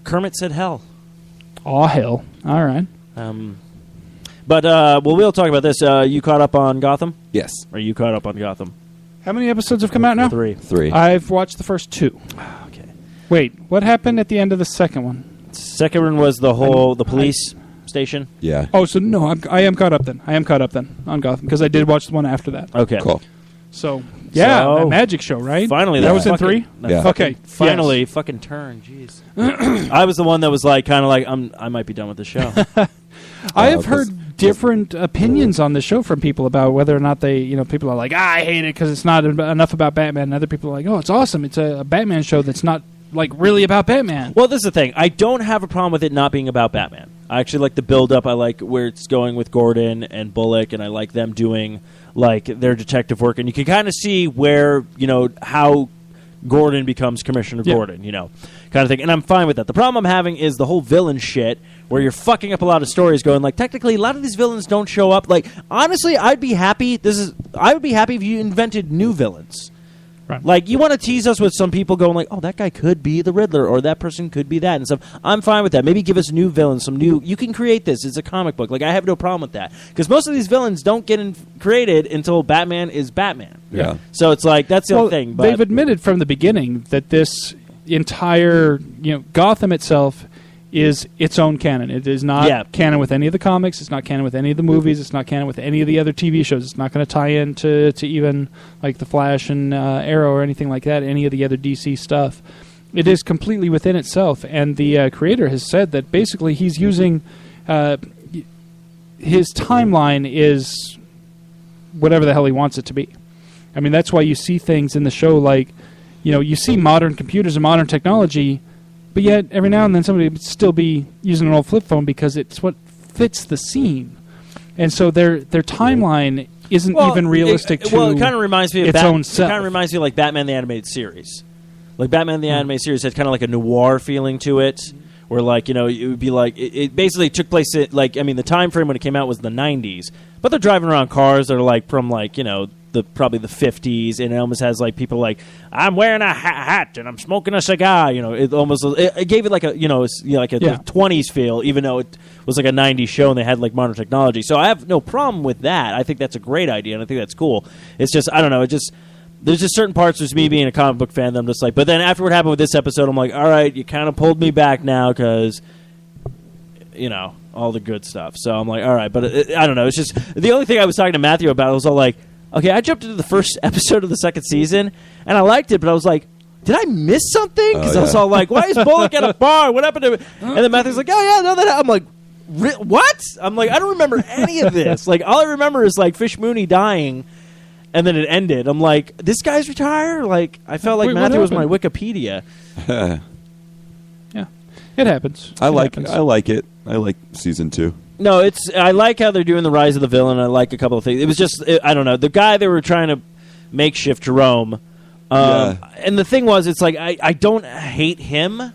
Kermit said hell. Aw, hell. All right. But we'll talk about this. You caught up on Gotham? Yes. Or you caught up on Gotham? How many episodes have come out now? 3. 3. I've watched the first 2. Okay. Wait, what happened at the end of the second one? Second one was the police station. Yeah. Oh, so no, I am caught up then. On Gotham because I did watch the one after that. Okay. Cool. So yeah, So, that magic show, right? Finally, that that was in fucking- 3. Yeah. Okay, Finally, yes. fucking turn. Jeez. I was the one that was like, kind of like, I might be done with the show. I have 'cause- heard different opinions on the show from people about whether or not they, people are like, I hate it because it's not enough about Batman, and other people are like, oh, it's awesome. It's a Batman show that's not like really about Batman. Well, this is the thing. I don't have a problem with it not being about Batman. I actually like the build-up. I like where it's going with Gordon and Bullock, and I like them doing like their detective work. And you can kind of see where, how Gordon becomes Commissioner Gordon, kind of thing. And I'm fine with that. The problem I'm having is the whole villain shit where you're fucking up a lot of stories going like, technically, a lot of these villains don't show up. Like, honestly, I would be happy if you invented new villains. Right. Like, you want to tease us with some people going like, oh, that guy could be the Riddler, or that person could be that, and stuff. I'm fine with that. Maybe give us new villains, you can create this. It's a comic book. Like, I have no problem with that. Because most of these villains don't get created until Batman is Batman. Yeah. So it's like, that's the other thing. But they've admitted from the beginning that this entire, Gotham itself is its own canon. It is not canon with any of the comics. It's not canon with any of the movies. It's not canon with any of the other TV shows. It's not going to tie into even like The Flash and Arrow or anything like that, any of the other DC stuff. It is completely within itself. And the creator has said that basically he's using his timeline is whatever the hell he wants it to be. I mean, that's why you see things in the show like, you see modern computers and modern technology, but yet, every now and then, somebody would still be using an old flip phone because it's what fits the scene. And so their timeline isn't even realistic to it kind of reminds me of its own It self. kind of reminds me of like Batman the Animated Series. Like Batman the Animated Series has kind of like a noir feeling to it, where like it would be like it basically took place at the time frame when it came out was the 90s, but they're driving around cars that are like from like probably the 50s, and it almost has like people like, I'm wearing a hat and I'm smoking a cigar. It gave it like a 20s feel, even though it was like a 90s show and they had like modern technology. So I have no problem with that. I think that's a great idea, and I think that's cool. It's just, I don't know, there's just certain parts of me being a comic book fan that I'm just like, but then after what happened with this episode, I'm like, all right, you kind of pulled me back now because, all the good stuff. So I'm like, all right, but I don't know. It's just the only thing I was talking to Matthew about was all like, okay, I jumped into the first episode of the second season and I liked it, but I was like, did I miss something? Because I was all like, why is Bullock at a bar? What happened to it? And then Matthew's like, oh yeah, no, that. I'm like, what? I'm like, I don't remember any of this. Like, all I remember is like Fish Mooney dying. And then it ended. I'm like, this guy's retired? Like, I felt like Matthew was my Wikipedia. Yeah, it happens. I like it. I like season 2. No, I like how they're doing the rise of the villain. I like a couple of things. It was just, I don't know, the guy they were trying to makeshift Jerome. And the thing was, it's like, I don't hate him.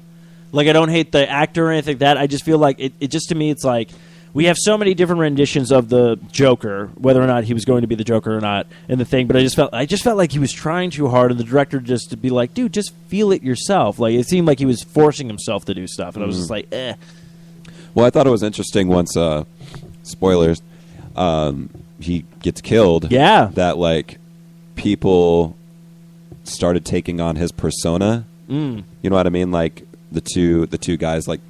Like, I don't hate the actor or anything like that. I just feel like, it just to me, it's like, we have so many different renditions of the Joker, whether or not he was going to be the Joker or not, in the thing. But I just felt like he was trying too hard, and the director just to be like, dude, just feel it yourself. Like, it seemed like he was forcing himself to do stuff, and I was just like, eh. Well, I thought it was interesting once, spoilers, he gets killed. Yeah. That, like, people started taking on his persona. You know what I mean? Like, the two guys, like,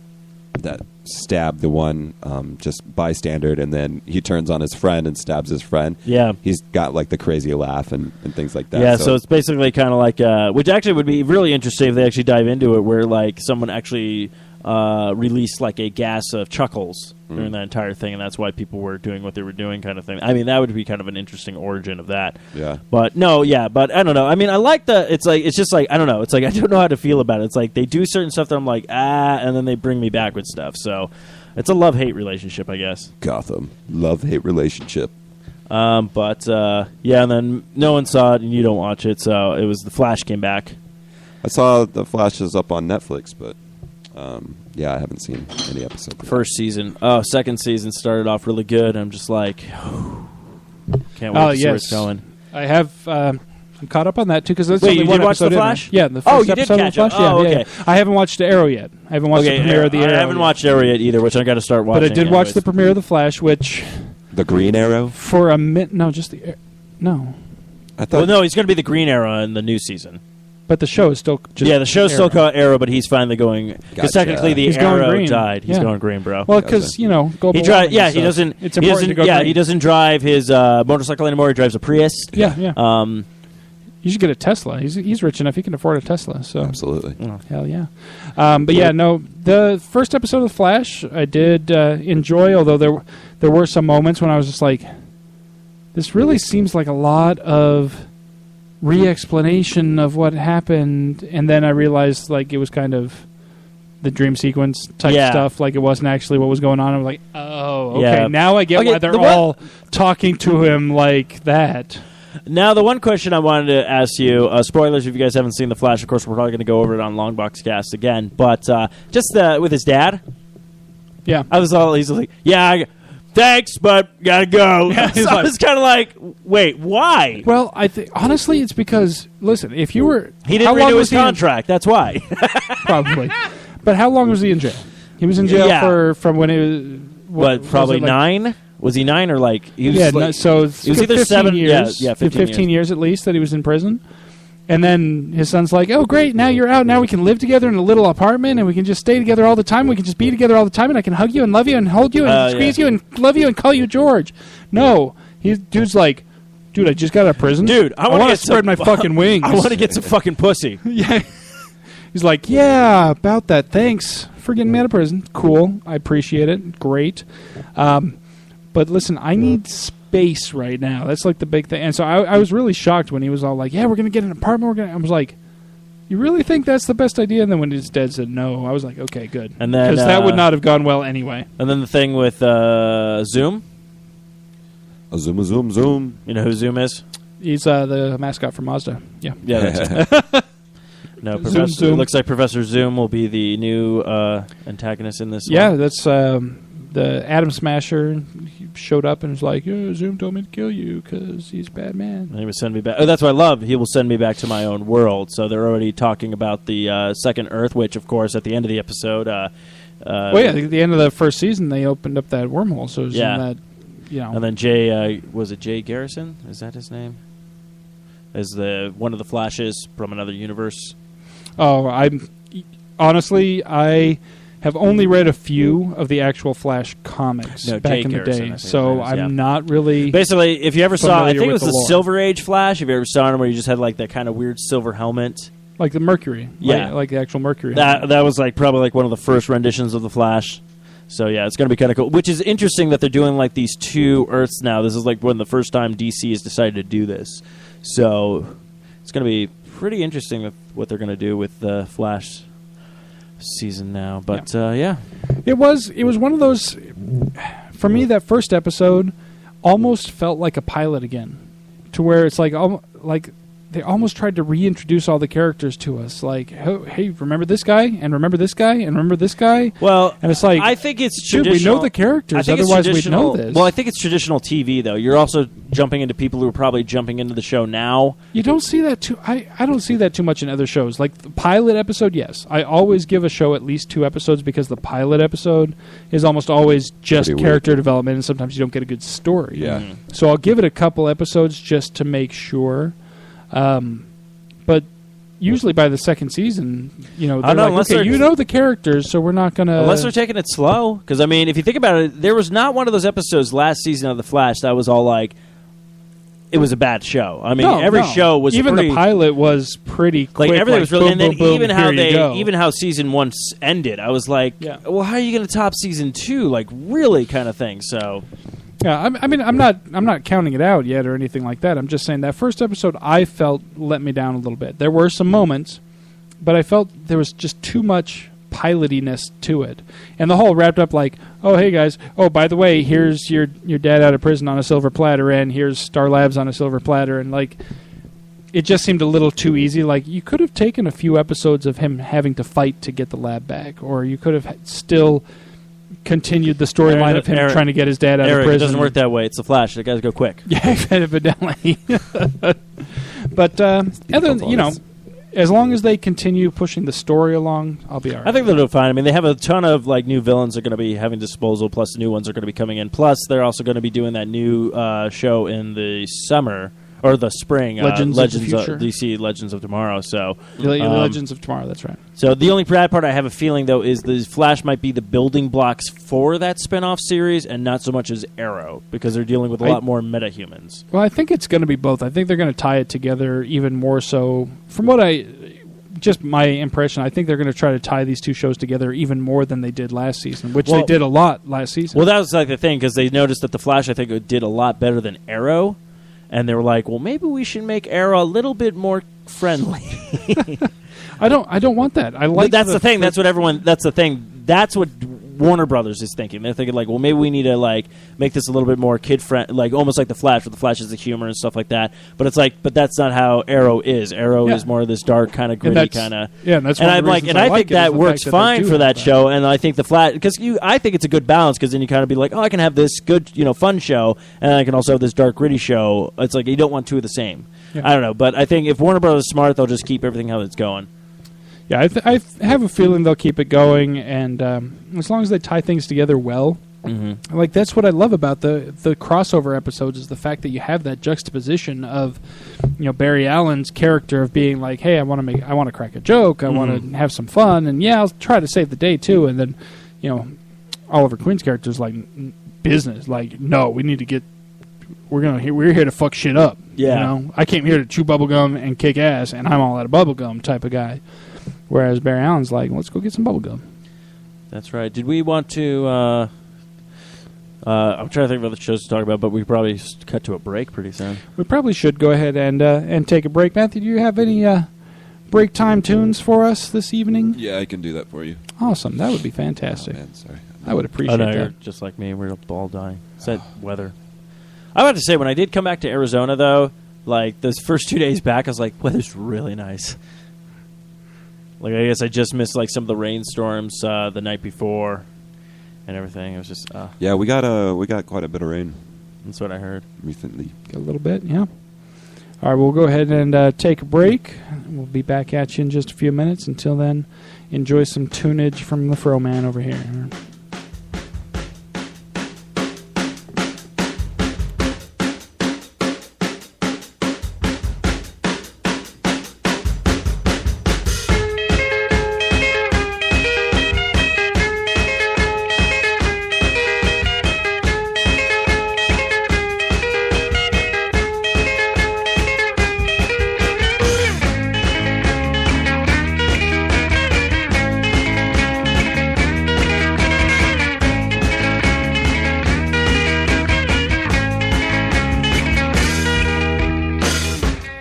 that stabbed the one just bystander, and then he turns on his friend and stabs his friend. Yeah. He's got, like, the crazy laugh and things like that. Yeah, so it's basically kind of like, which actually would be really interesting if they actually dive into it, where, like, someone actually released, like, a gas of chuckles during that entire thing, and that's why people were doing what they were doing kind of thing. I mean, that would be kind of an interesting origin of that. Yeah. But, but I don't know. I mean, I like it's just like, I don't know. It's like, I don't know how to feel about it. It's like, they do certain stuff that I'm like, and then they bring me back with stuff. So, it's a love-hate relationship, I guess. Gotham. Love-hate relationship. And then no one saw it, and you don't watch it, so it was The Flash came back. I saw The Flash is up on Netflix, but... I haven't seen any episodes. First season. Second season started off really good. I'm just like, can't wait to see where it's going. I have. I'm caught up on that too because that's Wait, only you one did watch episode The in Flash? there. Yeah, the first you episode did of The catch Flash. up. Yeah. I haven't watched Arrow yet. I haven't watched the premiere of the Arrow. I haven't watched Arrow yet either, which I got to start watching. But I did watch the premiere of The Flash, which the Green Arrow for a minute. No, just the no. I thought. Well, no, he's going to be the Green Arrow in the new season. But the show is still just the show's Arrow. still called Arrow, but he's finally going because technically He's the going Arrow green. died. He's Yeah. going green, bro. Well, because global he warming. he so doesn't. It's he important doesn't. to go Yeah, green. he doesn't drive his motorcycle anymore. He drives a Prius. Yeah. You should get a Tesla. He's rich enough; he can afford a Tesla. So Absolutely. hell yeah. The first episode of Flash I did enjoy, although there were some moments when I was just like, this really seems like a lot of re-explanation of what happened, and then I realized like it was kind of the dream sequence type stuff. Like it wasn't actually what was going on. I was like, oh, okay, Yeah. now I get why they're all talking to him like that. Now, the one question I wanted to ask you, spoilers if you guys haven't seen The Flash, of course, we're probably going to go over it on Longbox Cast again, but just with his dad, Yeah. he's like, thanks, but gotta go. Yeah, So I was kind of like, wait, why? Well, I think honestly, it's because listen, if you were He didn't renew his contract, that's why. Probably. But how long was he in jail? He was in jail from when it was Probably was it, like, 9? Was he 9 or like he was? Yeah, like, so it's it was either 15 7 years. Yeah, 15 years at least that he was in prison. And then his son's like, "Oh, great! Now you're out. Now we can live together in a little apartment, and we can just stay together all the time. We can just be together all the time, and I can hug you and love you and hold you and squeeze you and love you and call you George." No, dude's like, "Dude, I just got out of prison. Dude, I want to spread my fucking wings. I want to get some fucking pussy." Yeah. He's like, "Yeah, about that. Thanks for getting me out of prison. Cool. I appreciate it. Great. But listen, I need space right now. That's like the big thing." And so I was really shocked when he was all like, "Yeah, we're going to get an apartment. I was like, "You really think that's the best idea?" And then when his dad said no, I was like, "Okay, good." And then because that would not have gone well anyway. And then the thing with Zoom. Zoom. You know who Zoom is? He's the mascot for Mazda. Yeah. Yeah, that's it. No, Professor. Zoom. It looks like Professor Zoom will be the new antagonist in this. Yeah, one. that's the Atom Smasher he showed up and was like, Zoom told me to kill you because he's a bad man. And he would send me back. Oh, that's what I love. He will send me back to my own world. So they're already talking about the second Earth, which, of course, at the end of the episode. Well, yeah, at the end of the first season, they opened up that wormhole. So it was in that, And then Jay, was it Jay Garrison? Is that his name? Is one of the Flashes from another universe? Oh, honestly, I have only read a few of the actual Flash comics back Jay in Garrison, the day, so I'm not really. Basically, if you ever saw, I think it was the lore. Silver Age Flash. If you ever saw him, where you just had like that kind of weird silver helmet, like the Mercury, Yeah. like the actual Mercury. that was like probably like one of the first renditions of the Flash. So yeah, it's going to be kind of cool. Which is interesting that they're doing like these two Earths now. This is like one of the first time DC has decided to do this. So it's going to be pretty interesting with what they're going to do with the Flash season now. But yeah, it was one of those. For me, that first episode almost felt like a pilot again, to where it's like they almost tried to reintroduce all the characters to us. Like, hey, remember this guy, and remember this guy, and remember this guy. Well, and it's like, I think it's dude, traditional. we know the characters, I think it's otherwise we'd traditional- know this. Well, I think it's traditional TV though. You're also jumping into people who are probably jumping into the show now. You don't see that too. I don't see that too much in other shows. Like the pilot episode, yes, I always give a show at least 2 episodes because the pilot episode is almost always just Pretty character weird. development, and sometimes you don't get a good story. Yeah. So I'll give it a couple episodes just to make sure. But usually by the second season, they're I don't know, like, unless okay, they're- you know the characters, so we're not going to... Unless they're taking it slow. Because, I mean, if you think about it, there was not one of those episodes last season of The Flash that was all like, it was a bad show. I mean, every show was even pretty... the pilot was pretty quick. Like, everything was really... boom, And then boom, boom, even how here you go. even how season 1 ended, I was like, well, how are you going to top season 2? Like, really kind of thing, so... Yeah, I mean, I'm not counting it out yet or anything like that. I'm just saying that first episode I felt let me down a little bit. There were some moments, but I felt there was just too much pilotiness to it, and the whole wrapped up like, oh hey guys, oh by the way, here's your dad out of prison on a silver platter, and here's Star Labs on a silver platter, and like it just seemed a little too easy. Like you could have taken a few episodes of him having to fight to get the lab back, or you could have still continued the storyline of him trying to get his dad out of prison. It doesn't work that way. It's the Flash. The guys go quick. Yeah, evidently. But other than, as long as they continue pushing the story along, I'll be all right. I think they'll do fine. I mean, they have a ton of like new villains that are going to be having disposal, plus the new ones are going to be coming in. Plus, they're also going to be doing that new show in the summer or the spring, Legends of the Future. DC Legends of Tomorrow. So Legends of Tomorrow, that's right. So the only bad part I have a feeling though is the Flash might be the building blocks for that spin-off series, and not so much as Arrow, because they're dealing with a lot more metahumans. Well, I think it's going to be both. I think they're going to tie it together even more so. From just my impression, I think they're going to try to tie these two shows together even more than they did last season, which they did a lot last season. Well, that was like the thing, because they noticed that the Flash, I think, did a lot better than Arrow, and they were like, well, maybe we should make Arrow a little bit more friendly. I don't want that. I like. But that's the thing. That's what everyone. That's the thing. That's what Warner Brothers is thinking. They're thinking like, well, maybe we need to like make this a little bit more kid friendly, like almost like the Flash, where the Flash is the humor and stuff like that. But it's like, but that's not how Arrow is. Arrow is more of this dark kind of gritty kind of. Yeah, and that's and one I'm of the like, reasons and I like think it is that the works fact that fine they do for that have show. And I think the Flash, because I think it's a good balance, because then you kind of be like, oh, I can have this good, fun show, and I can also have this dark gritty show. It's like you don't want two of the same. Yeah. I don't know, but I think if Warner Brothers is smart, they'll just keep everything how it's going. Yeah, I have a feeling they'll keep it going, and as long as they tie things together well, like that's what I love about the crossover episodes is the fact that you have that juxtaposition of, Barry Allen's character of being like, hey, I want to crack a joke, I want to have some fun, and yeah, I'll try to save the day too, and then, Oliver Queen's character is like business, like no, we need to get. We're here to fuck shit up. Yeah. I came here to chew bubblegum and kick ass, and I'm all out of bubblegum type of guy. Whereas Barry Allen's like, let's go get some bubblegum. That's right. Did we want to... I'm trying to think of other shows to talk about, but we probably cut to a break pretty soon. We probably should go ahead and take a break. Matthew, do you have any break time tunes for us this evening? Yeah, I can do that for you. Awesome. That would be fantastic. Oh, man, sorry. I would appreciate no, that. you're just like me. We're all dying. It's that weather. I have to say, when I did come back to Arizona, though, like those first 2 days back, I was like, weather's really nice. Like, I guess I just missed like some of the rainstorms the night before, and everything. It was just Yeah, we got quite a bit of rain that's what I heard. recently. A little bit, yeah. All right, we'll go ahead and take a break. We'll be back at you in just a few minutes. Until then, enjoy some tunage from the Fro Man over here.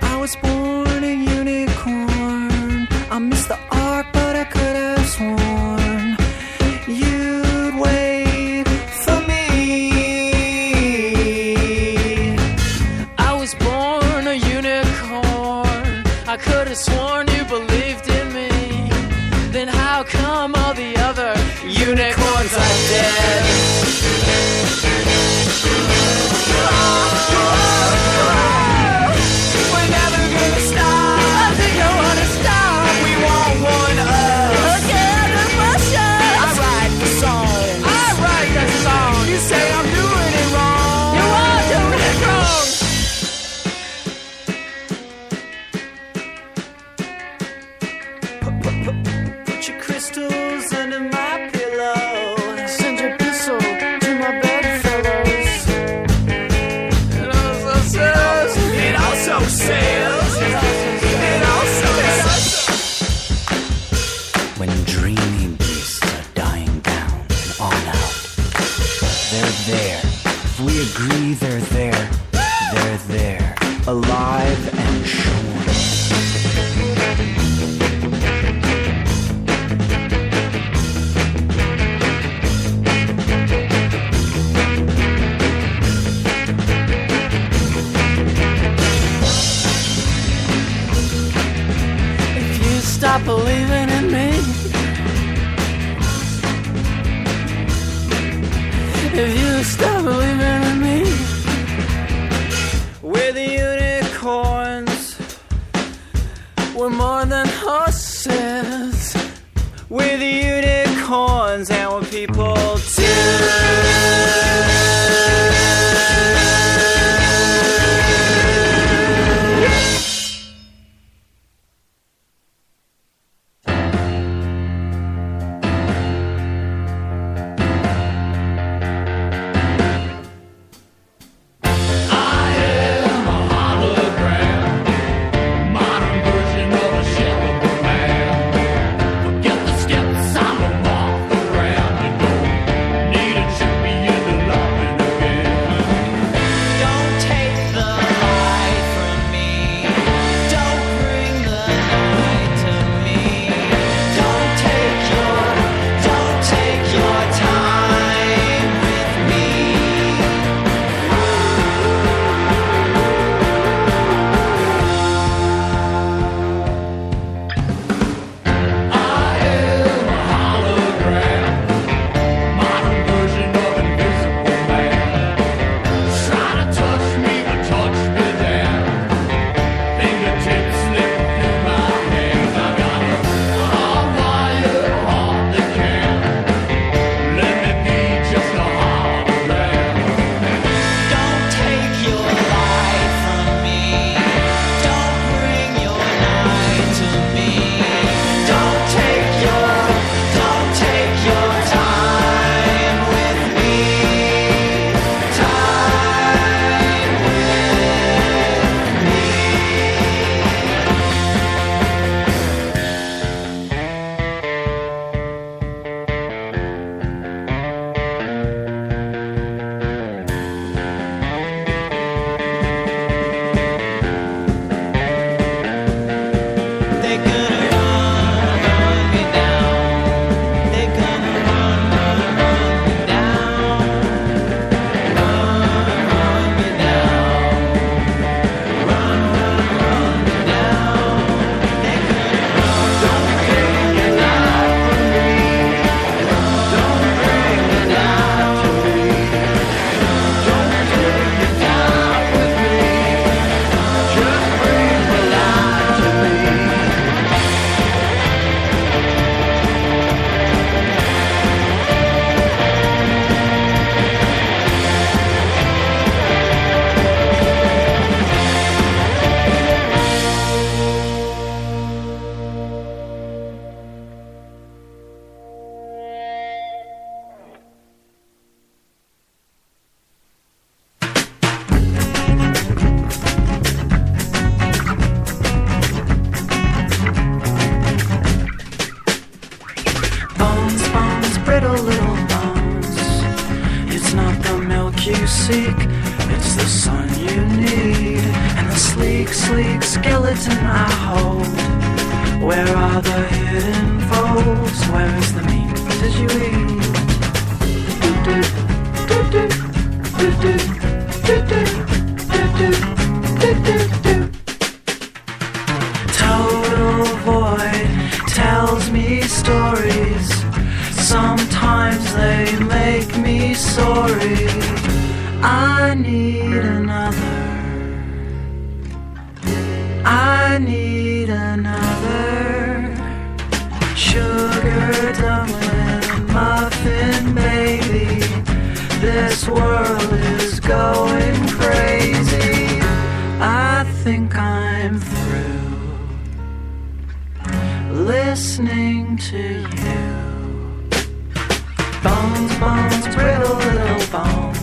I was born a unicorn. I missed the arc, but I could have sworn you'd wait for me. I was born a unicorn. I could have sworn you believed in me. Then how come all the other unicorns are dead? We're never gonna stop. I think I wanna stop. We want one us. Again, emotion. I write the song. I write the song. You say I'm doing it wrong. You are doing it wrong. Put your crystals under my pillow. Send your pistol to my bedfellows. It also says, It also says. It also When dreamy beasts are dying down and on out, they're there. If we agree they're there, they're there. Alive and shorn. if you stop believing in me, if you stop believing in me, we're the unicorns. We're more than horses. We're the unicorns and we're people Modern version of a shell of a man. Forget the steps, I'm a moth around. You don't brittle little bones. It's not the milk you seek, it's the sun you need. And the sleek, sleek skeleton I hold. Where are the hidden folds? Where is the meat? Did you eat? Total void tells me stories. Sometimes they make me sorry. I need another. I need another. Sugar dumpling, muffin baby. This world is going crazy. I think I'm through listening to you. Bones, bones, brittle little bones.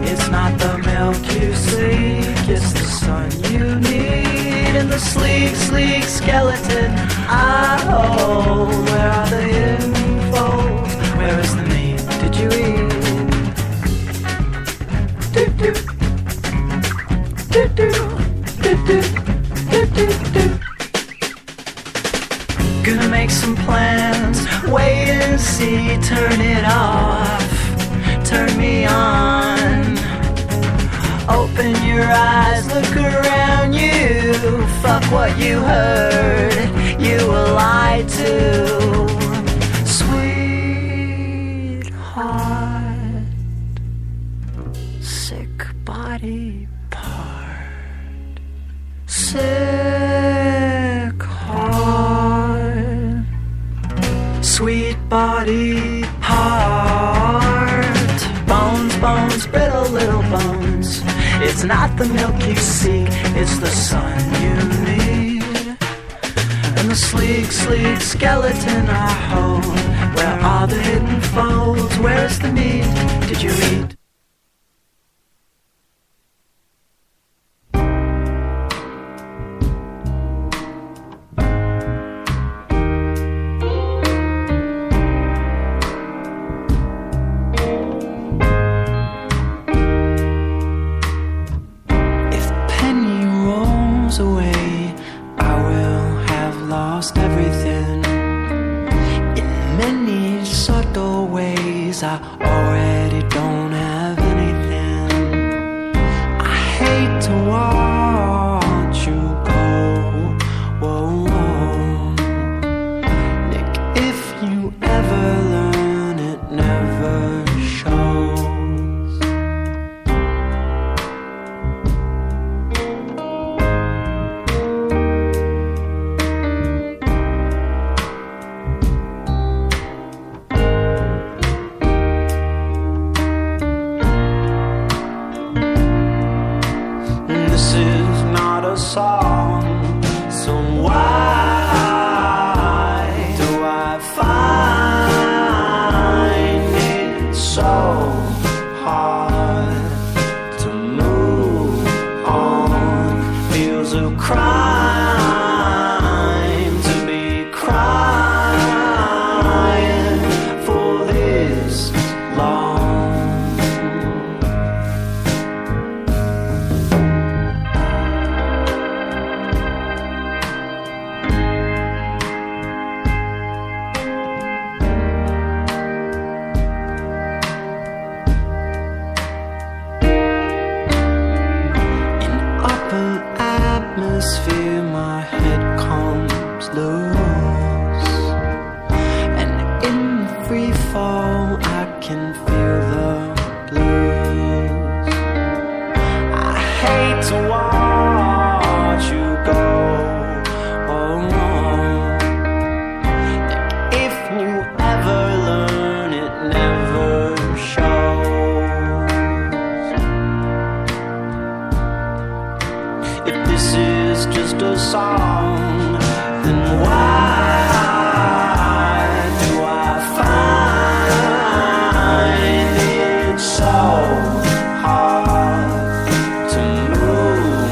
It's not the milk you seek, it's the sun you need. And the sleek, sleek skeleton I hold. Where are the hidden folds? Where is the meat? Did you eat? Do-do. Do-do. Do-do. Do-do. Gonna make some plans, wait and see, turn it off, turn me on. Open your eyes, look around you, fuck what you heard, you were lied to. Sweetheart, sick body part, sick heart, sweet body part. Bones, bones, brittle little bones. It's not the milk you seek, it's the sun you need. And the sleek, sleek skeleton I hold. Where are the hidden folds? Where's the meat? Did you eat? Away, I will have lost everything. In many subtle ways, I already don't have anything. I hate to watch you go. Whoa, whoa. Nick, if you ever learn, it never shows. This is not a song, so why do I find it so hard to move on? Feels a crime to be crying for this long. Atmosphere, my head comes loose, and in free fall I can feel the blues. I hate to watch you go. Oh, if you ever learn, it never shows. If this is just a song, then why do I find it so hard to move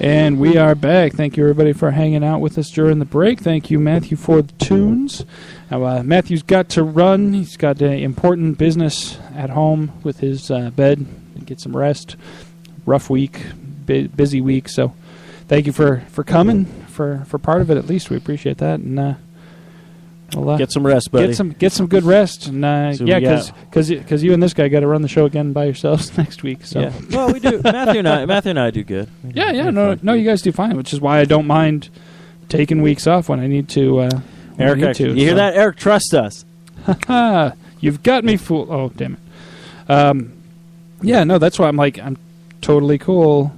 And we are back. Thank you, everybody, for hanging out with us during the break. Thank you, Matthew, for the tunes. Now, Matthew's got to run. He's got important business at home with his bed. Get some rest. Rough week, busy week. So thank you for coming, for part of it at least. We appreciate that. And we'll, get some rest, buddy. Get some good rest. And because you and this guy got to run the show again by yourselves next week. So. Yeah. Well, we do. Matthew and I do good. No, you guys do fine, which is why I don't mind taking weeks off when I need to. Eric, you hear that? Eric, trust us. You've got me fooled. Oh, damn it. That's why I'm totally cool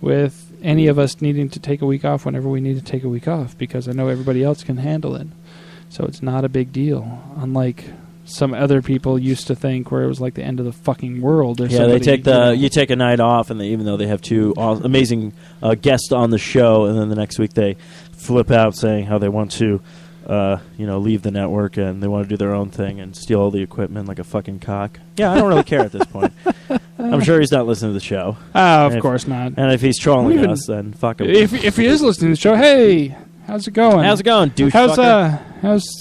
with any of us needing to take a week off whenever we need to take a week off, because I know everybody else can handle it. So it's not a big deal, unlike some other people used to think, where it was like the end of the fucking world. They take you take a night off, and even though they have two amazing guests on the show, and then the next week they flip out saying how they want to, leave the network and they want to do their own thing and steal all the equipment like a fucking cock. Yeah, I don't really care at this point. I'm sure he's not listening to the show. Of course not. And if he's trolling us, then fuck him. If he is listening to the show, hey, how's it going? How's it going, douche How's fucker?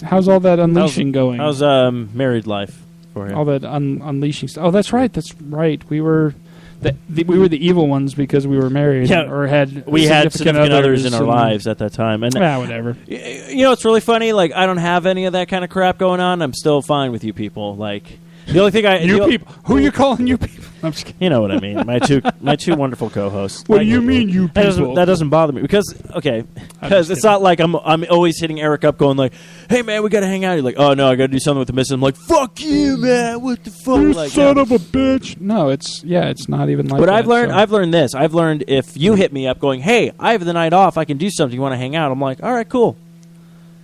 How's all that unleashing going? How's married life for him? All that unleashing stuff. Oh, that's right. We were the evil ones because we were married, or had significant others in our lives at that time. And whatever. It's really funny. Like, I don't have any of that kind of crap going on. I'm still fine with you people. Like, the only thing people. Who are you calling you people? I'm just kidding. You know what I mean. My two wonderful co-hosts. What do you mean, you people? That doesn't bother me because it's not like I'm always hitting Eric up going like, hey man, we gotta hang out. You're like, oh no, I gotta do something with the missus. I'm like, fuck you, man. What the fuck? You son of a bitch. No, it's not even like. But that, I've learned this. I've learned if you hit me up going, hey, I have the night off, I can do something. You want to hang out? I'm like, all right, cool.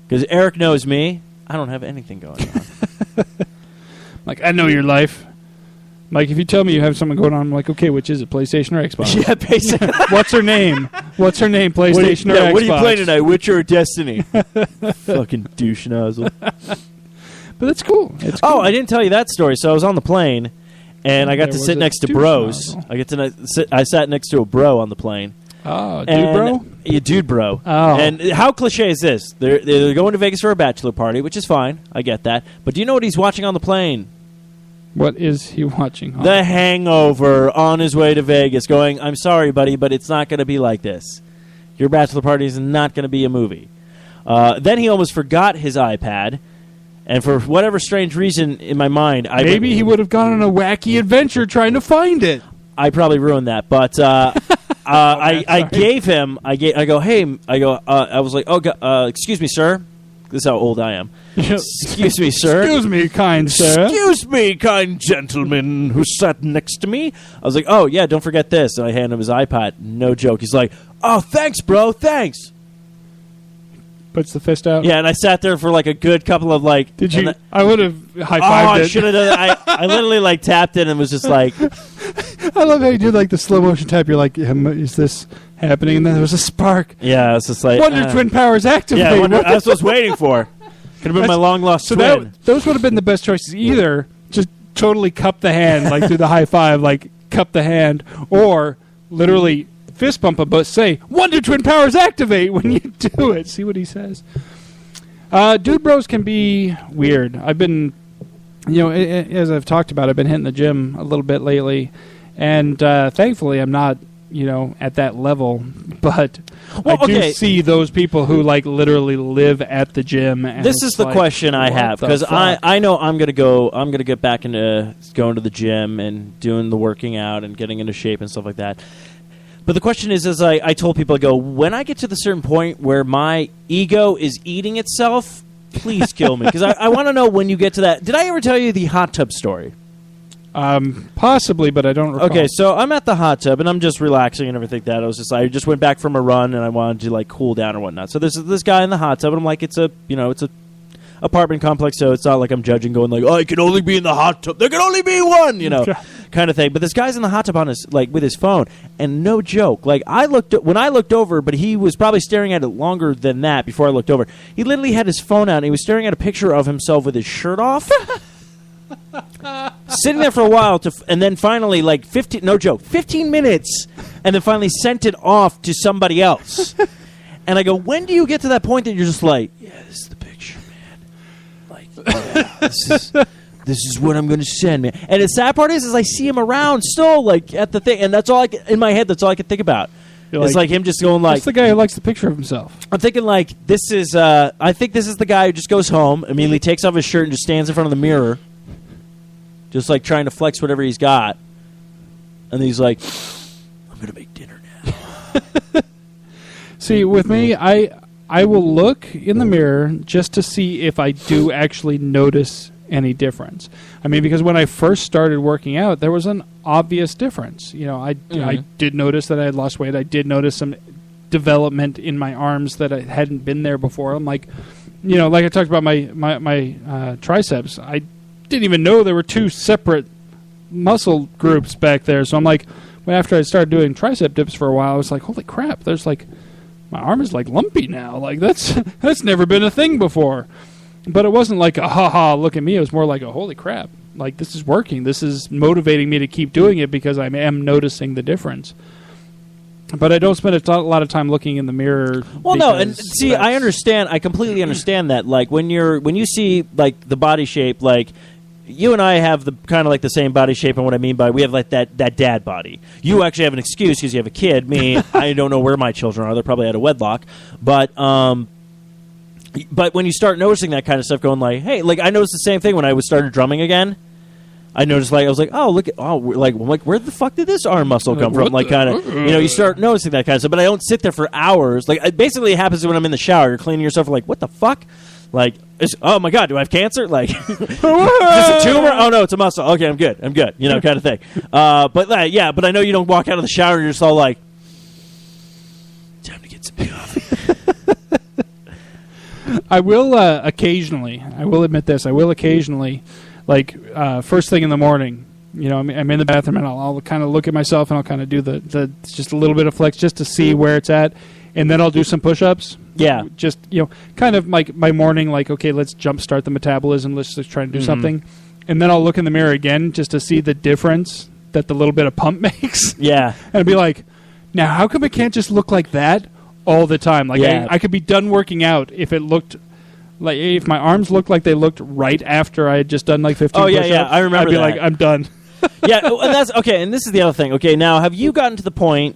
Because Eric knows me. I don't have anything going on. Like, I know your life. Like, if you tell me you have something going on, I'm like, okay, which is it, PlayStation or Xbox? Yeah, basically. What's her name? PlayStation or Xbox? What are you playing tonight, Witcher or Destiny? Fucking douche nozzle. But that's cool. It's cool. Oh, I didn't tell you that story. So I was on the plane, and I got to sit next to bros. I sat next to a bro on the plane. Oh, dude bro? Yeah, dude bro. Oh. And how cliche is this? They're going to Vegas for a bachelor party, which is fine. I get that. But do you know what he's watching on the plane? What is he watching? The Hangover on his way to Vegas, going, I'm sorry, buddy, but it's not going to be like this. Your bachelor party is not going to be a movie. Then he almost forgot his iPad, and for whatever strange reason in my mind... Maybe he would have gone on a wacky adventure trying to find it. I probably ruined that, but... I gave him... I was like, excuse me, sir. This is how old I am. Excuse me, sir. Excuse me, kind sir. Excuse me, kind gentleman who sat next to me. I was like, oh, yeah, don't forget this. And I handed him his iPad. No joke. He's like, oh, thanks, bro. Thanks. Puts the fist out. Yeah, and I sat there for like a good couple of like... Did you... I would have high-fived it. I should have done it. I literally like tapped it and was just like... I love how you did like the slow motion tap. You're like, is this happening? And then there was a spark. Yeah, it's just like... Wonder Twin Powers activate. Yeah, that's what I was waiting for. Could have been my long-lost twin. Those would have been the best choices. Either just totally cup the hand, like do the high five, like cup the hand, or literally fist bump him, but say, Wonder Twin Powers activate when you do it. See what he says. Dude bros can be weird. I've been, as I've talked about, I've been hitting the gym a little bit lately, and thankfully I'm not, at that level, but I do see those people who like literally live at the gym. And this is the question I have, because I know I'm gonna get back into going to the gym and doing the working out and getting into shape and stuff like that. But the question is, as I told people, I go, when I get to the certain point where my ego is eating itself, please kill me, because I want to know when you get to that. Did I ever tell you the hot tub story? Possibly, but I don't recall. Okay, so I'm at the hot tub and I'm just relaxing and everything like that. I just went back from a run and I wanted to like cool down or whatnot. So there's this guy in the hot tub and I'm like, it's a apartment complex, so it's not like I'm judging, going like, I can only be in the hot tub. There can only be one, kind of thing. But this guy's in the hot tub on his with his phone, and no joke, like when I looked over, but he was probably staring at it longer than that before I looked over. He literally had his phone out and he was staring at a picture of himself with his shirt off. sitting there for a while, and then finally, like 15 minutes, and then finally sent it off to somebody else. And I go, when do you get to that point that you're just like, yeah, this is the picture, man. Like, yeah, this is what I'm going to send, man. And the sad part is I see him around still, like, at the thing, and that's all in my head, that's all I can think about. It's like him just going like... It's the guy who likes the picture of himself. I'm thinking like, I think this is the guy who just goes home, immediately takes off his shirt and just stands in front of the mirror, just like trying to flex whatever he's got. And he's like, I'm going to make dinner now. See, with me, I will look in the mirror just to see if I do actually notice any difference. I mean, because when I first started working out, there was an obvious difference. You know, I did notice that I had lost weight. I did notice some development in my arms that I hadn't been there before. I'm like, you know, like I talked about my triceps. I didn't even know there were two separate muscle groups back there. So I'm like, after I started doing tricep dips for a while, I was like, holy crap, there's like, my arm is like lumpy now. Like that's never been a thing before. But it wasn't like a ha-ha, look at me. It was more like a holy crap. Like, this is working. This is motivating me to keep doing it because I am noticing the difference. But I don't spend a lot of time looking in the mirror. Well, no, and see, I understand. I completely understand that. Like, when you see, like, the body shape, like, you and I have the kind of like the same body shape, and what I mean by we have like that dad body. You actually have an excuse because you have a kid. Me, I don't know where my children are. They're probably out of wedlock. But when you start noticing that kind of stuff, going like, hey, like I noticed the same thing when I started drumming again. I noticed, like, I was like, oh, look at, where the fuck did this arm muscle come from? Like, kind of, you know, you start noticing that kind of stuff. But I don't sit there for hours. Like, basically, it happens when I'm in the shower. You're cleaning yourself. Like, what the fuck? Like, oh my god, do I have cancer? Like, is this a tumor? Oh no, it's a muscle. Okay, I'm good. You know, kind of thing. But yeah, but I know you don't walk out of the shower and you're just all like, time to get some coffee. I will occasionally. I will admit this. I will occasionally. Like, first thing in the morning, you know, I'm in the bathroom and I'll kind of look at myself and I'll kind of do the just a little bit of flex just to see where it's at. And then I'll do some push-ups. Yeah. Just, you know, kind of like my morning, like, okay, let's jumpstart the metabolism. Let's just try and do something. And then I'll look in the mirror again just to see the difference that the little bit of pump makes. Yeah. And I'd be like, now, how come it can't just look like that all the time? Like, yeah. I could be done working out if it looked... Like, if my arms looked like they looked right after I had just done, like, 15 push-ups, I remember I'd be that. like, I'm done. Yeah, and that's... Okay, and this is the other thing. Okay, now, have you gotten to the point...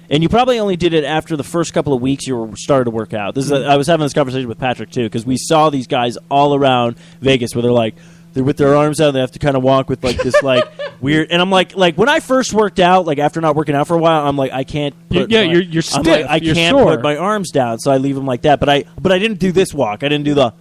And you probably only did it after the first couple of weeks you started to work out. I was having this conversation with Patrick, too, because we saw these guys all around Vegas where they're like... They're with their arms out, and they have to kind of walk with, like, this, like, weird... And I'm like, when I first worked out, like, after not working out for a while, I'm like, I can't put... You're stiff. I'm like, I you're can't sore. put my arms down, so I leave them like that. But I didn't do this walk. I didn't do the...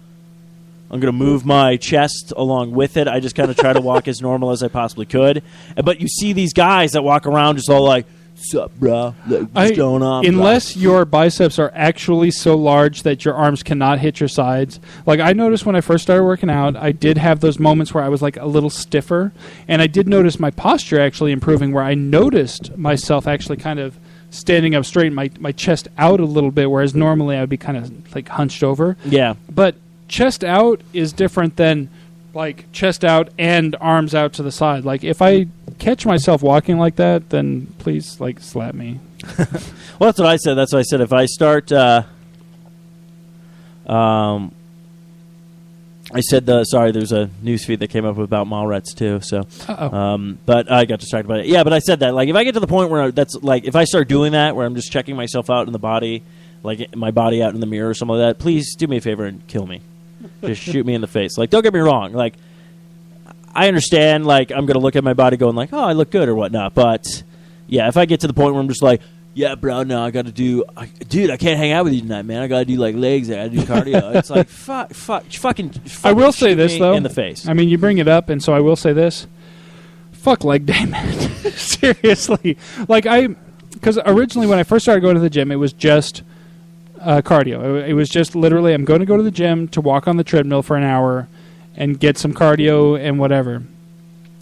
I'm going to move my chest along with it. I just kind of try to walk as normal as I possibly could. But you see these guys that walk around just all like, sup, bro? Like, what's going on, unless bro? your biceps are actually so large that your arms cannot hit your sides. Like, I noticed when I first started working out, I did have those moments where I was like a little stiffer. And I did notice my posture actually improving, where I noticed myself actually kind of standing up straight, my chest out a little bit, whereas normally I would be kind of like hunched over. Yeah. But chest out is different than like chest out and arms out to the side. Like, if I catch myself walking like that, then please, like, slap me. Well, that's what I said. That's what I said. If I start, I said sorry. There's a news feed that came up about Malrets too. So, but I got distracted by it. Yeah, but I said that, like, if I get to the point where that's like, if I start doing that, where I'm just checking myself out in the body, like my body out in the mirror or something like that, please do me a favor and kill me. Just shoot me in the face. Like, don't get me wrong. Like, I understand, like, I'm going to look at my body going like, oh, I look good or whatnot. But, yeah, if I get to the point where I'm just like, yeah, bro, no, I got to do... dude, I can't hang out with you tonight, man. I got to do, like, legs. I got to do cardio. It's like, fucking I will say this, though. In the face. I mean, you bring it up, and so I will say this. Fuck leg day, man. Seriously. Like, because originally when I first started going to the gym, it was just... cardio. It was just literally, I'm going to go to the gym to walk on the treadmill for an hour and get some cardio and whatever.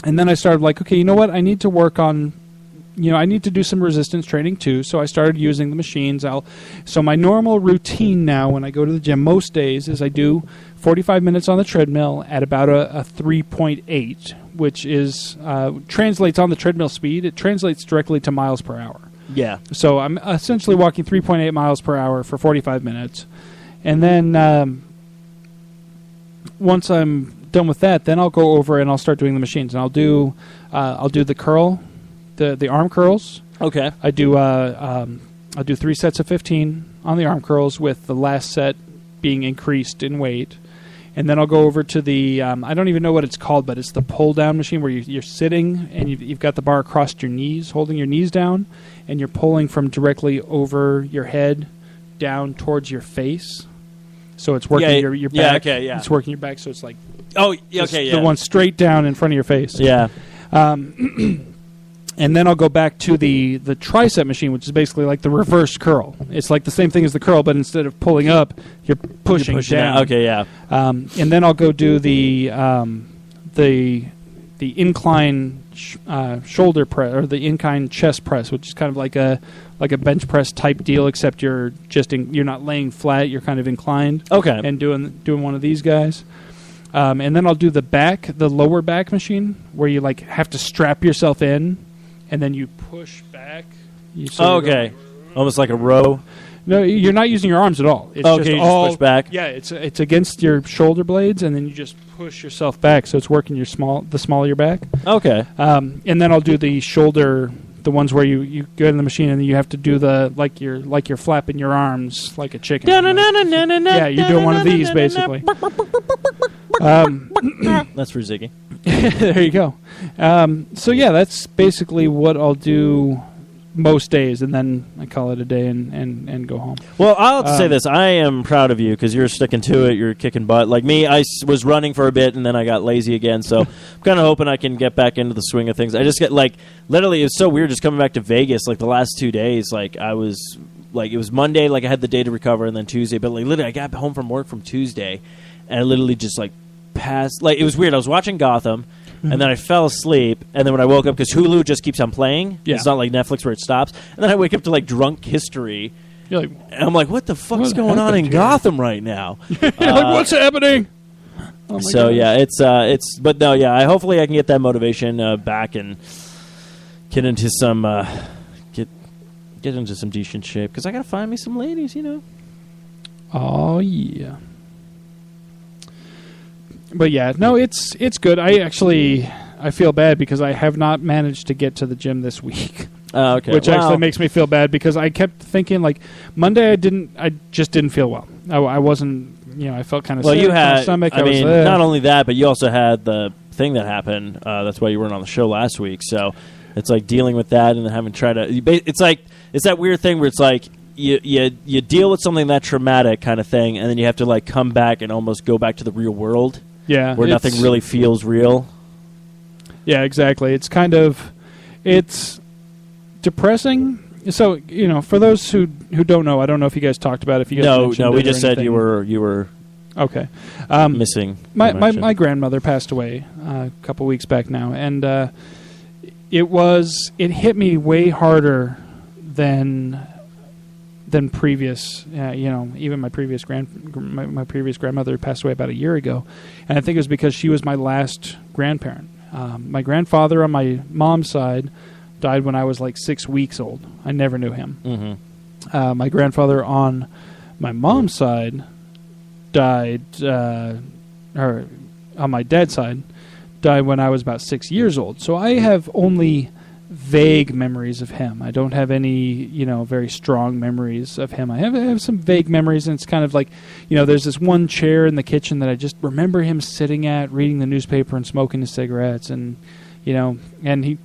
And then I started like, okay, you know what? I need to work on I need to do some resistance training too, so I started using the machines. So my normal routine now when I go to the gym most days is I do 45 minutes on the treadmill at about a 3.8, which is translates on the treadmill speed. It translates directly to miles per hour. Yeah. So I'm essentially walking 3.8 miles per hour for 45 minutes. And then once I'm done with that, then I'll go over and I'll start doing the machines. And I'll do the curl, the arm curls. Okay. I'll do 3 sets of 15 on the arm curls, with the last set being increased in weight. And then I'll go over to the, I don't even know what it's called, but it's the pull-down machine where you're sitting and you've got the bar across your knees, holding your knees down, and you're pulling from directly over your head down towards your face. So it's working your back. Yeah, okay, yeah. It's working your back, so it's like... Oh, okay, yeah. The one straight down in front of your face. Yeah. And then I'll go back to the tricep machine, which is basically like the reverse curl. It's like the same thing as the curl, but instead of pulling up, you're pushing down. Okay, yeah. And then I'll go do the incline shoulder press, or the incline chest press, which is kind of like a bench press type deal, except you're not laying flat, you're kind of inclined. Okay. And doing one of these guys. And then I'll do the lower back machine, where you like have to strap yourself in, and then you push back. Okay. Almost like a row. No, you're not using your arms at all. It's you just push back. Yeah, it's against your shoulder blades, and then you just push yourself back, so it's working the small of your back. Okay. And then I'll do the shoulder, the ones where you go in the machine and you have to do the like you're flapping your arms like a chicken. Yeah, you're doing one of these basically. That's for Ziggy. There you go. So yeah, that's basically what I'll do most days, and then I call it a day and go home. Well, I'll have to say this. I am proud of you because you're sticking to it. You're kicking butt. Like me, I was running for a bit, and then I got lazy again. So I'm kind of hoping I can get back into the swing of things. I just get literally, it was so weird just coming back to Vegas the last 2 days. I was it was Monday, I had the day to recover, and then Tuesday. But literally, I got home from work from Tuesday, and I literally just passed. It was weird. I was watching Gotham. And then I fell asleep, and then when I woke up, because Hulu just keeps on playing, it's not like Netflix where it stops, and then I wake up to Drunk History, and I'm like, what the fuck's going on in Gotham right now? What's happening? Oh so gosh. Yeah, but no, yeah, hopefully I can get that motivation back and get into some get into some decent shape, because I gotta find me some ladies, Oh yeah. But yeah, no, it's good. I feel bad because I have not managed to get to the gym this week. Okay. Which actually makes me feel bad because I kept thinking Monday I just didn't feel well. I wasn't, I felt kind of sick. You had, stomach. not only that, but you also had the thing that happened. That's why you weren't on the show last week. So it's dealing with that and then having to try to. It's that weird thing where it's you deal with something that traumatic kind of thing, and then you have to come back and almost go back to the real world. Yeah, where nothing really feels real. Yeah, exactly. It's depressing. So for those who don't know, I don't know if you guys talked about it. If you guys no, we just said you were okay. Missing. My grandmother passed away a couple weeks back now, and it hit me way harder than previous, even my previous my previous grandmother passed away about a year ago, and I think it was because she was my last grandparent. My grandfather on my mom's side died when I was 6 weeks old. I never knew him. Mm-hmm. My grandfather on my mom's side died, or on my dad's side died when I was about 6 years old. So I have only vague memories of him. I don't have any, very strong memories of him. I have some vague memories, and it's kind of there's this one chair in the kitchen that I just remember him sitting at, reading the newspaper and smoking his cigarettes, and and he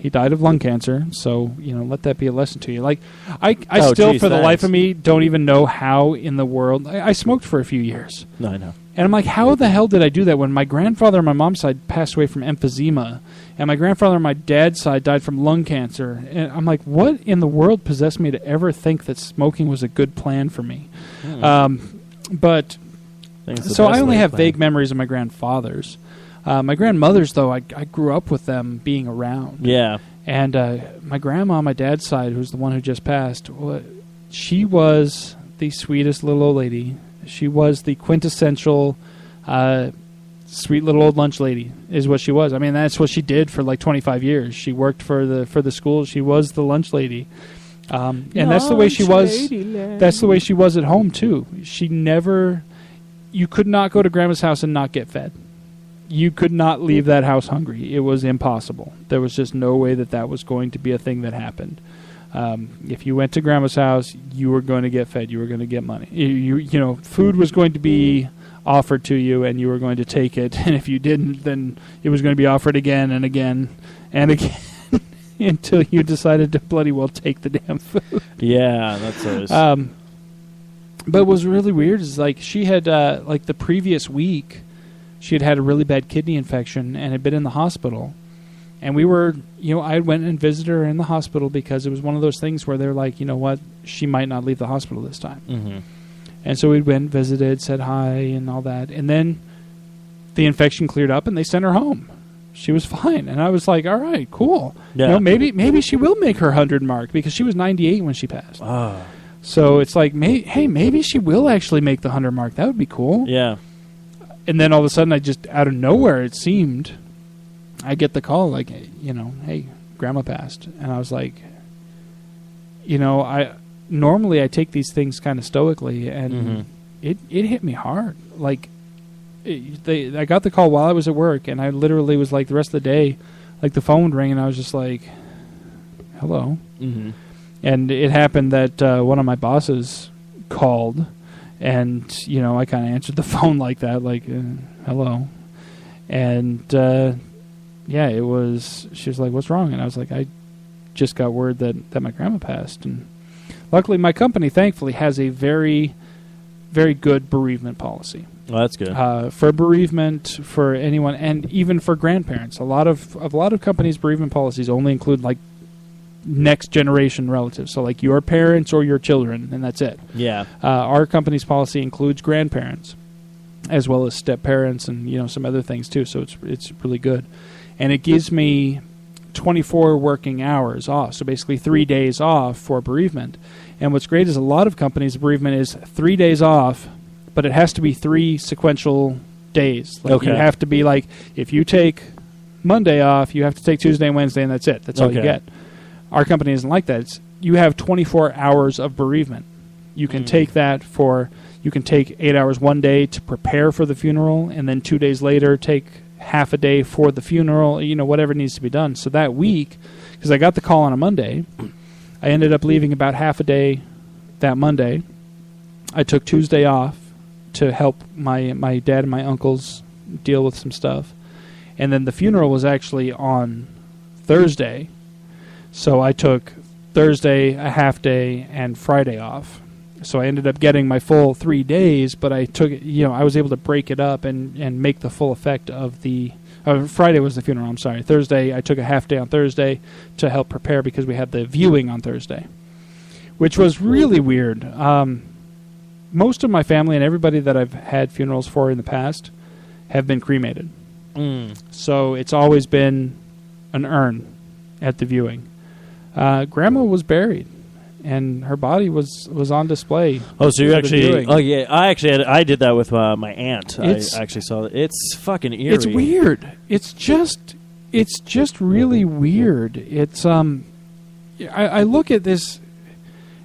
died of lung cancer. So let that be a lesson to you. I for the life of me, don't even know how in the world I smoked for a few years. No, I know. And I'm like, how the hell did I do that when my grandfather on my mom's side passed away from emphysema, and my grandfather on my dad's side died from lung cancer? And I'm like, what in the world possessed me to ever think that smoking was a good plan for me? But so I only have vague memories of my grandfather's. My grandmothers, though, I grew up with them being around. Yeah. And my grandma on my dad's side, who's the one who just passed, she was the sweetest little old lady. She was the quintessential sweet little old lunch lady, is what she was. I mean, that's what she did for like 25 years. She worked for the school. She was the lunch lady. And that's the way she was. That's the way she was at home, too. She never... You could not go to Grandma's house and not get fed. You could not leave that house hungry. It was impossible. There was just no way that was going to be a thing that happened. If you went to Grandma's house, you were going to get fed. You were going to get money. You know, food was going to be offered to you, and you were going to take it. And if you didn't, then it was going to be offered again and again and again until you decided to bloody well take the damn food. Yeah, that's always... But what was really weird is, like, she had, like, the previous week, she had a really bad kidney infection and had been in the hospital. And we were, you know, I went and visited her in the hospital because it was one of those things where they're like, you know what, she might not leave the hospital this time. Mm-hmm. And so we went, visited, said hi and all that. And then the infection cleared up and they sent her home. She was fine. And I was like, all right, cool. Yeah. You know, maybe she will make her 100 mark because she was 98 when she passed. Oh. So it's like, hey, maybe she will actually make the 100 mark. That would be cool. Yeah. And then all of a sudden, I just, out of nowhere, it seemed, I get the call, like, you know, hey, Grandma passed. And I was like, you know, normally I take these things kind of stoically, and it hit me hard. Like, I got the call while I was at work, and I literally was like, the rest of the day, like, the phone would ring, and I was just like, hello. Mm-hmm. And it happened that one of my bosses called, and, you know, I kind of answered the phone like that, like, hello. And, yeah, it was, she was like, what's wrong? And I was like, I just got word that my grandma passed. And luckily, my company, thankfully, has a very, very good bereavement policy. Well, that's good. For bereavement, for anyone, and even for grandparents. A lot of companies' bereavement policies only include, like, next generation relatives, so like your parents or your children, and that's it. Yeah. Our company's policy includes grandparents as well as step parents and, you know, some other things too, so it's really good. And it gives me 24 working hours off, so basically 3 days off for bereavement. And what's great is a lot of companies' bereavement is 3 days off, but it has to be 3 sequential days. Like, okay. You have to be like, if you take Monday off, you have to take Tuesday and Wednesday, and that's it. That's all you get. Our company isn't like that. You have 24 hours of bereavement. You can take that you can take 8 hours one day to prepare for the funeral, and then 2 days later take half a day for the funeral, you know, whatever needs to be done. So that week, because I got the call on a Monday, I ended up leaving about half a day that Monday. I took Tuesday off to help my dad and my uncles deal with some stuff. And then the funeral was actually on Thursday. So I took Thursday, a half day, and Friday off. So I ended up getting my full 3 days, but I took, you know, I was able to break it up and make the full effect of the... Friday was the funeral, I'm sorry. Thursday, I took a half day on Thursday to help prepare because we had the viewing on Thursday, which was really weird. Most of my family and everybody that I've had funerals for in the past have been cremated. So it's always been an urn at the viewing. Grandma was buried, and her body was on display. Oh, so you actually? Oh, yeah. I did that with my aunt. I actually saw that. It's fucking eerie. It's weird. It's just really weird. It's I look at this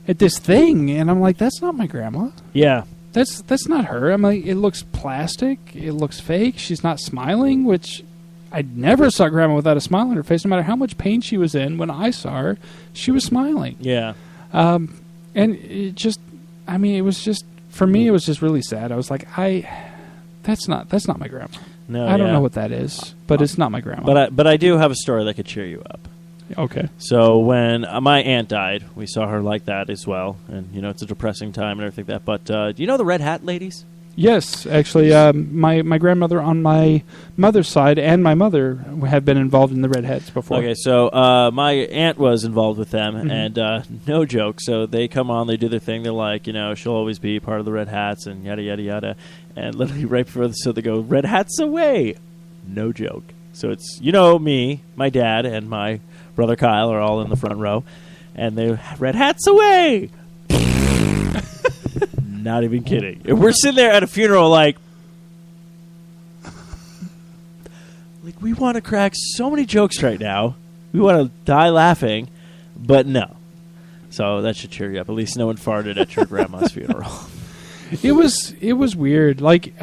thing, and I'm like, that's not my grandma. Yeah. That's not her. I'm like, it looks plastic. It looks fake. She's not smiling, which I never saw Grandma without a smile on her face. No matter how much pain she was in, when I saw her, she was smiling. Yeah. And it just, I mean, it was just, for me, it was just really sad. I was like, that's not my grandma. No, I don't know what that is, but it's not my grandma. But I do have a story that could cheer you up. Okay. So when my aunt died, we saw her like that as well, and you know it's a depressing time and everything like that. But do you know the Red Hat ladies? Yes, actually, my grandmother on my mother's side and my mother have been involved in the Red Hats before. Okay, so my aunt was involved with them, and no joke. So they come on, they do their thing. They're like, you know, she'll always be part of the Red Hats and yada yada yada. And literally right before, so they go, Red Hats away. No joke. So it's, you know, me, my dad, and my brother Kyle are all in the front row, and they red hats away. Not even kidding. And we're sitting there at a funeral like we want to crack so many jokes right now. We want to die laughing, but no. So that should cheer you up. At least no one farted at your grandma's funeral. It was weird. Like,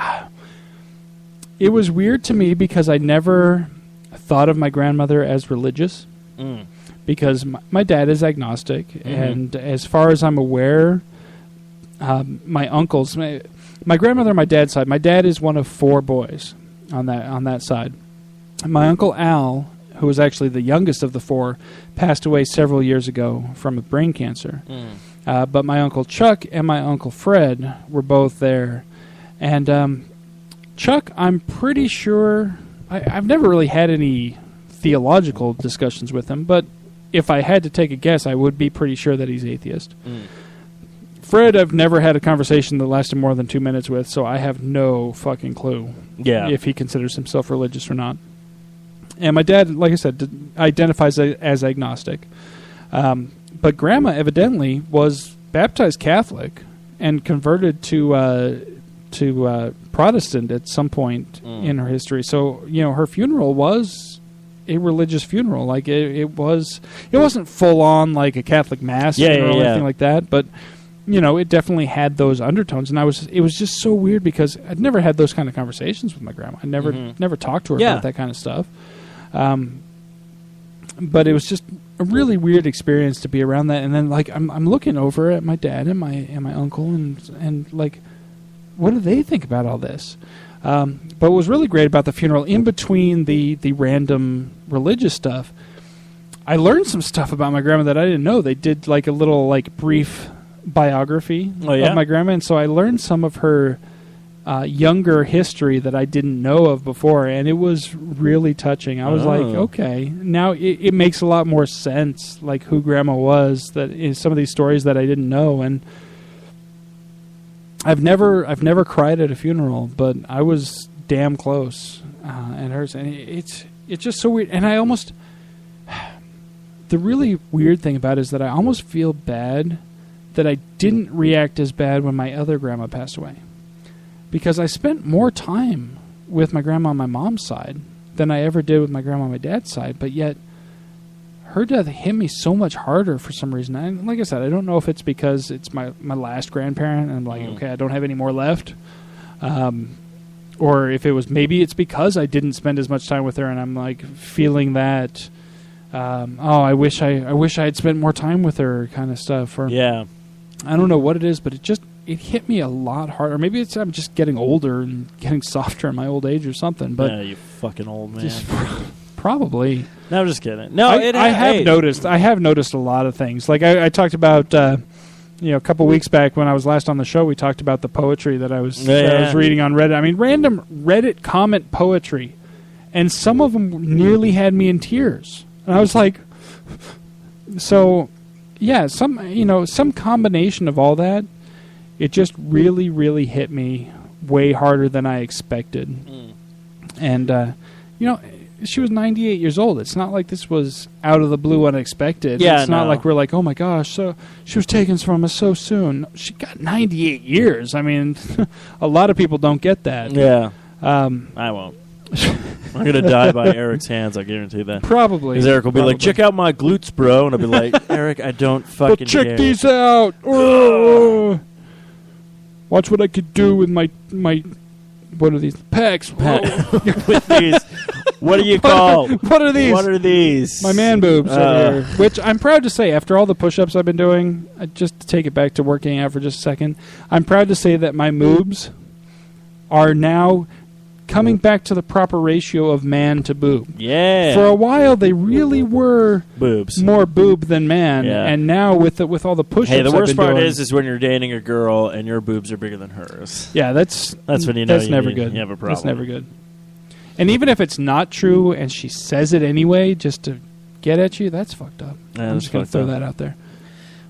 it was weird to me because I never thought of my grandmother as religious. Because my dad is agnostic, and as far as I'm aware, my uncles, my grandmother on my dad's side, my dad is one of 4 boys on that side. My uncle Al, who was actually the youngest of the 4, passed away several years ago from a brain cancer. But my uncle Chuck and my uncle Fred were both there. And Chuck, I'm pretty sure, I've never really had any theological discussions with him, but if I had to take a guess, I would be pretty sure that he's atheist. Fred, I've never had a conversation that lasted more than 2 minutes with, so I have no fucking clue if he considers himself religious or not. And my dad, like I said, identifies as agnostic. But Grandma evidently was baptized Catholic and converted to Protestant at some point in her history. So, you know, her funeral was a religious funeral. Like it wasn't full on like a Catholic mass funeral or anything like that, but you know, it definitely had those undertones. And it was just so weird because I'd never had those kind of conversations with my grandma. I never talked to her about that kind of stuff. But it was just a really weird experience to be around that. And then like I'm looking over at my dad and my uncle and like, what do they think about all this? But what was really great about the funeral, in between the random religious stuff, I learned some stuff about my grandma that I didn't know. They did like a little like brief biography of my grandma, and so I learned some of her younger history that I didn't know of before, and it was really touching. I was like, okay, now it makes a lot more sense, like who Grandma was, that is some of these stories that I didn't know. And I've never cried at a funeral, but I was damn close at hers, and it's just so weird. And I almost, the really weird thing about it is that I almost feel bad that I didn't react as bad when my other grandma passed away, because I spent more time with my grandma on my mom's side than I ever did with my grandma on my dad's side, but yet her death hit me so much harder for some reason. And like I said, I don't know if it's because it's my last grandparent and I'm like, okay, I don't have any more left. Or if maybe it's because I didn't spend as much time with her and I'm like feeling that, I wish I had spent more time with her kind of stuff. Or I don't know what it is, but it hit me a lot harder. Maybe I'm just getting older and getting softer in my old age or something. But yeah, you fucking old man. Probably. No, I'm just kidding. No, I have noticed a lot of things. Like I talked about, a couple weeks back when I was last on the show, we talked about the poetry that I was reading on Reddit. I mean, random Reddit comment poetry, and some of them nearly had me in tears. And I was like, so yeah, some combination of all that, it just really, really hit me way harder than I expected. And she was 98 years old. It's not like this was out of the blue unexpected. It's not like we're like, oh my gosh, so she was taken from us so soon. She got 98 years. I mean, a lot of people don't get that. Yeah. I won't. I'm going to die by Eric's hands, I guarantee that. Probably. Because Eric will be like, check out my glutes, bro. And I'll be like, Eric, I don't fucking check care. these out. Watch what I could do with my what are these? Pecs. With these. What do you call? What are these? What are these? My man boobs over here. Which I'm proud to say, after all the push-ups I've been doing, just to take it back to working out for just a second, I'm proud to say that my moobs are now coming back to the proper ratio of man to boob. Yeah. For a while, they really were boobs, more boob than man, and now with all the push-ups, hey, the worst part doing, is when you're dating a girl and your boobs are bigger than hers. Yeah, that's when you know that's never good. You have a problem. That's never good. And even if it's not true, and she says it anyway, just to get at you, that's fucked up. Yeah, I'm just going to throw that out there.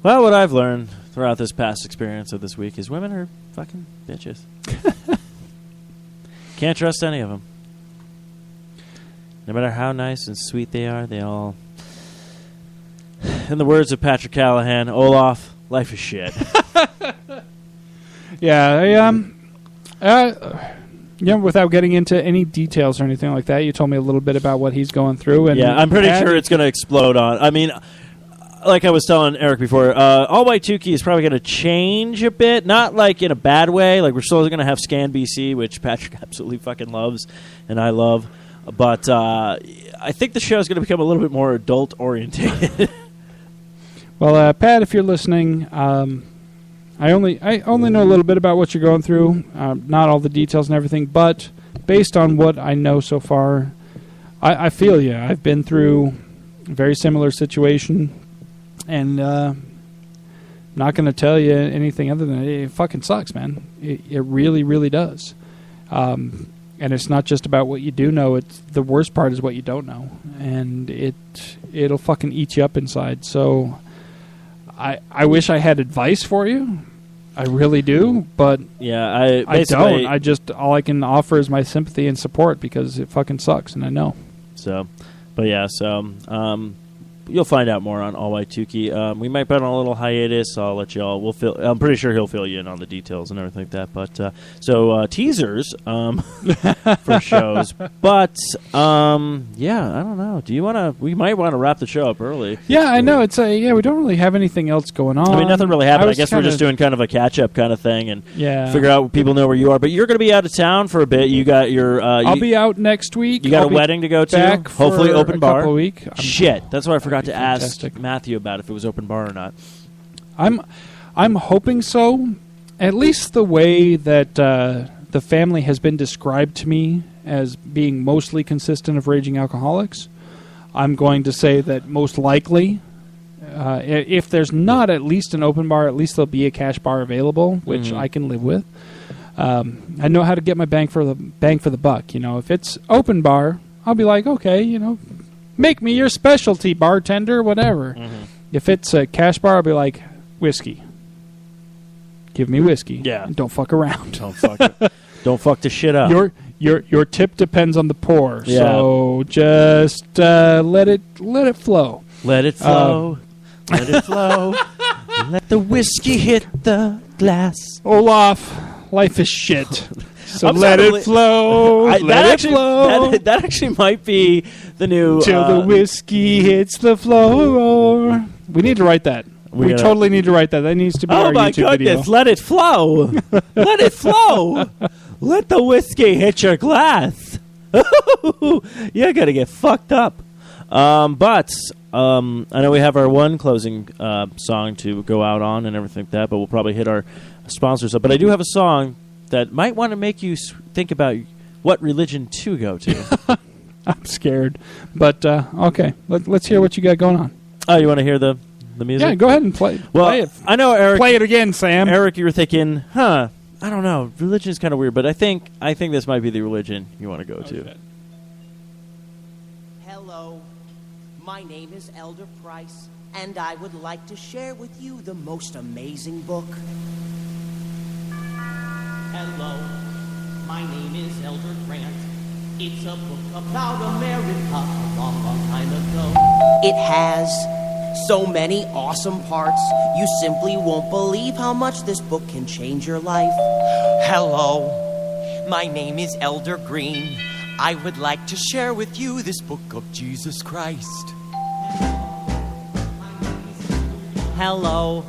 Well, what I've learned throughout this past experience of this week is women are fucking bitches. Can't trust any of them. no matter how nice and sweet they are, they all... In the words of Patrick Callahan, Olaf, life is shit. Yeah, without getting into any details or anything like that, you told me a little bit about what he's going through. And yeah, I'm pretty sure it's going to explode on. I mean, like I was telling Eric before, All White Tukey is probably going to change a bit, not like in a bad way. Like we're still going to have Scan BC, which Patrick absolutely fucking loves, and I love. But I think the show is going to become a little bit more adult oriented. Well, Pat, if you're listening, I only know a little bit about what you're going through, not all the details and everything, but based on what I know so far, I feel you. I've been through a very similar situation, and not going to tell you anything other than it fucking sucks, man. It really, really does. And it's not just about what you do know. It's the worst part is what you don't know, and it'll fucking eat you up inside. So I wish I had advice for you. I really do, but yeah, I don't. I just all I can offer is my sympathy and support because it fucking sucks, and I know. So, but yeah, so you'll find out more on All White Tukey. We might put on a little hiatus. I'll let you all. I'm pretty sure he'll fill you in on the details and everything like that. But so teasers for shows. But yeah, I don't know. Do you want to? We might want to wrap the show up early. Yeah, I know. It's we don't really have anything else going on. I mean, nothing really happened. I guess we're just doing kind of a catch up kind of thing and figure out people know where you are. But you're going to be out of town for a bit. You got your. I'll be out next week. You got a wedding to go to. Hopefully, open bar. Couple of week. Shit, that's what I forgot to ask Matthew about if it was open bar or not. I'm hoping so. At least the way that the family has been described to me as being mostly consistent of raging alcoholics, I'm going to say that most likely, if there's not at least an open bar, at least there'll be a cash bar available, which I can live with. I know how to get my bang for the buck. You know, if it's open bar, I'll be like, okay, you know, make me your specialty, bartender, whatever. If it's a cash bar, I'll be like, whiskey. Give me whiskey. Yeah. And don't fuck around. Don't fuck it. Don't fuck the shit up. Your tip depends on the pour. Yeah. So just let it flow. Let it flow. Let it flow. Let the whiskey hit the glass. Olaf, life is shit. So let it flow. That actually might be the new... Till the whiskey hits the floor. We need to write that. We totally need to write that. That needs to be our YouTube video. Oh, my goodness. Let it flow. Let it flow. Let the whiskey hit your glass. You're going to get fucked up. But I know we have our one closing song to go out on and everything like that, but we'll probably hit our sponsors up. But I do have a song that might want to make you think about what religion to go to. I'm scared. But, okay. Let's hear what you got going on. Oh, you want to hear the music? Yeah, go ahead and play it. I know, Eric. Play it again, Sam. Eric, you were thinking, I don't know. Religion is kind of weird, but I think this might be the religion you want to go to. Shit. Hello. My name is Elder Price, and I would like to share with you the most amazing book. Hello, my name is Elder Grant. It's a book about America a long, long time ago. It has so many awesome parts, you simply won't believe how much this book can change your life. Hello, my name is Elder Green. I would like to share with you this book of Jesus Christ. Hello.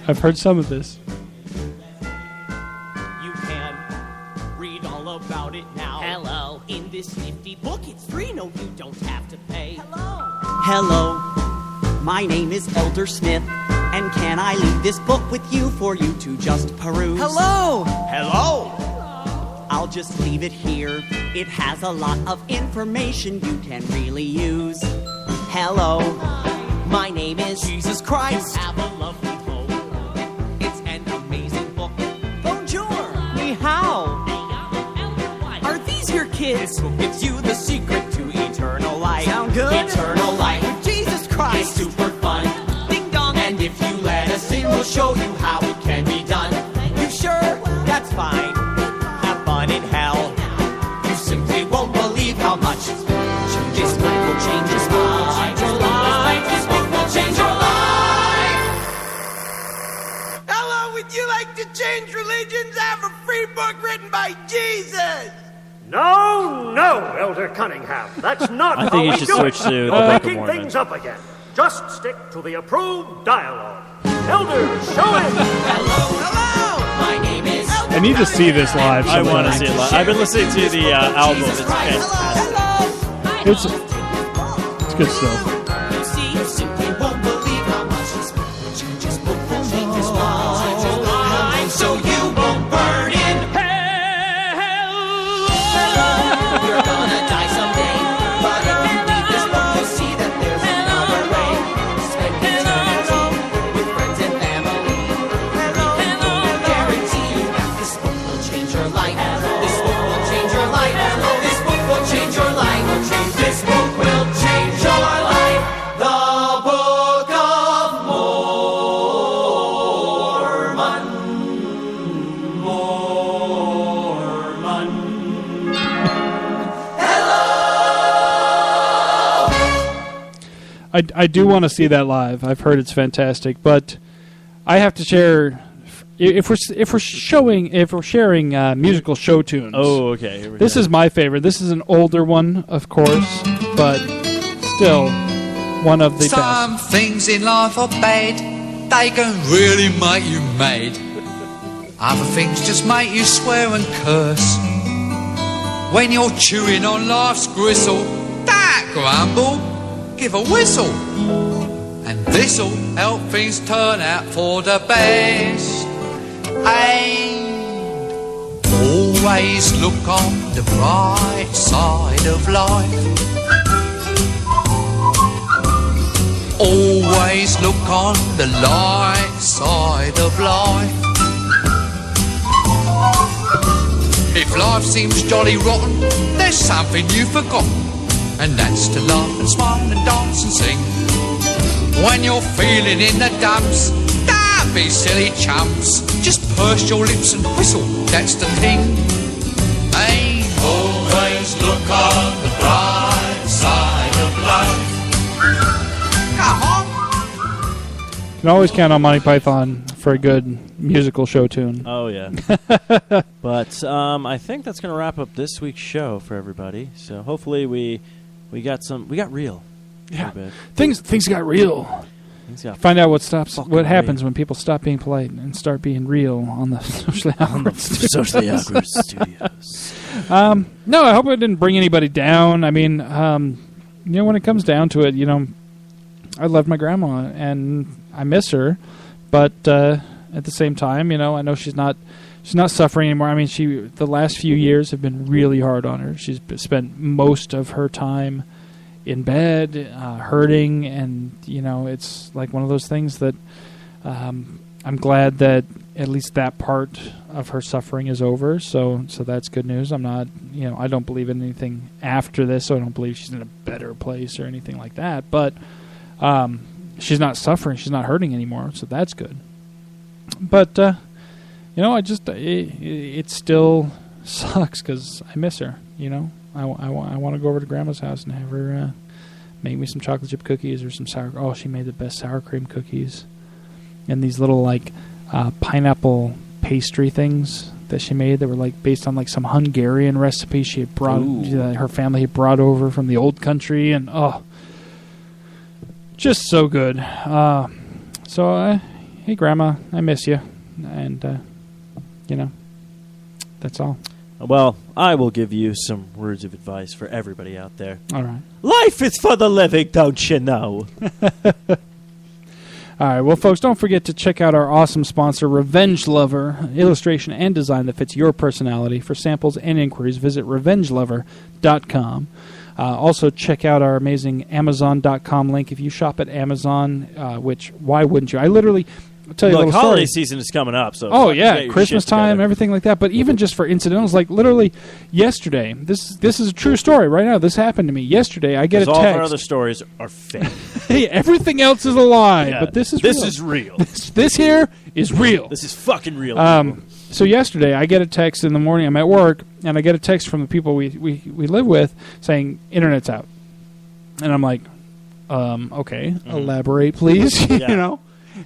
I've heard some of this. Read all about it now. Hello. In this nifty book, it's free. No, you don't have to pay. Hello. My name is Elder Smith. And can I leave this book with you for you to just peruse? Hello. Hello. I'll just leave it here. It has a lot of information you can really use. Hello. My name is Jesus Christ. You have a lovely home. It's an amazing book. Bonjour. Ni hao. Are these your kids? This book gives you the secret to eternal life. Sound good? Eternal life with Jesus Christ. It's super fun. Ding dong. And if you let us in, we'll show you how it can be done. You sure? That's fine. Have fun in hell. You simply won't believe how much it's book written by Jesus. No, Elder Cunningham. That's not I how think you we should do switch it. to the You're Book of making Mormon. things up again. Just stick to the approved dialogue. Elder, show him. Hello. My name is. I need to see this live. I want to sometime. see it live. I've been listening to the album. It's fantastic. It's good stuff. You see, you simply won't believe how much this book will change his book will change his mind, so you won't burn in hell. You're gonna die someday, but if you read this book, you'll see that there's another way. Spend eternity with friends and family. Guarantee you that this book will change your life. This book will change your life. This book will change your life. This book will change your life. The Book of Mormon. I do want to see that live. I've heard it's fantastic, but I have to share if we're sharing musical show tunes. Oh, okay. Here we This go. is my favorite. This is an older one, of course, but still one of the Some best. things in life are bad. They can really make you mad. Other things just make you swear and curse. When you're chewing on life's gristle, don't grumble, give a whistle. And this'll help things turn out for the best. And always look on the bright side of life. Always look on the light side of life. If life seems jolly rotten, there's something you've forgotten, and that's to laugh and smile and dance and sing. When you're feeling in the dumps, don't be silly chumps. Just purse your lips and whistle, that's the thing. Hey, always look on the bright side of life. Come on. You can always count on Monty Python for a good musical show tune. Oh, yeah. But I think that's going to wrap up this week's show for everybody. So hopefully we got real. Yeah. A bit. Things got real. Things got Find out what fucking happens real. when people stop being polite and start being real on the socially awkward Socially studios. awkward studios. No, I hope it didn't bring anybody down. I mean, when it comes down to it, I love my grandma and I miss her, but at the same time, I know she's not suffering anymore. I mean, the last few years have been really hard on her. She's spent most of her time in bed, hurting, and it's like one of those things that I'm glad that at least that part of her suffering is over. So that's good news. I'm not, I don't believe in anything after this, so I don't believe she's in a better place or anything like that. But she's not suffering, she's not hurting anymore, so that's good. But it still sucks because I miss her. I want to go over to Grandma's house and have her make me some chocolate chip cookies or some sour. Oh, she made the best sour cream cookies, and these little pineapple pastry things that she made that were based on some Hungarian recipe she had brought. Her family had brought over from the old country, and just so good. Hey, Grandma, I miss you, and that's all. Well, I will give you some words of advice for everybody out there. All right. Life is for the living, don't you know? All right, well, folks, don't forget to check out our awesome sponsor, Revenge Lover, illustration and design that fits your personality. For samples and inquiries, visit revengelover.com. Also, check out our amazing Amazon.com link. If you shop at Amazon, which, why wouldn't you? I literally... I'll tell you a Look, little holiday story. season is coming up, so oh get yeah, your Christmas shit time, together. everything like that. But even just for incidentals, literally yesterday, this is a true story. Right now, this happened to me yesterday. I get a Because text. all of our other stories are fake. Hey, everything else is a lie, Yeah, but this is real. This here is real. This is fucking real. So yesterday, I get a text in the morning. I'm at work, and I get a text from the people we live with saying internet's out, and I'm like, okay, elaborate, please. Yeah.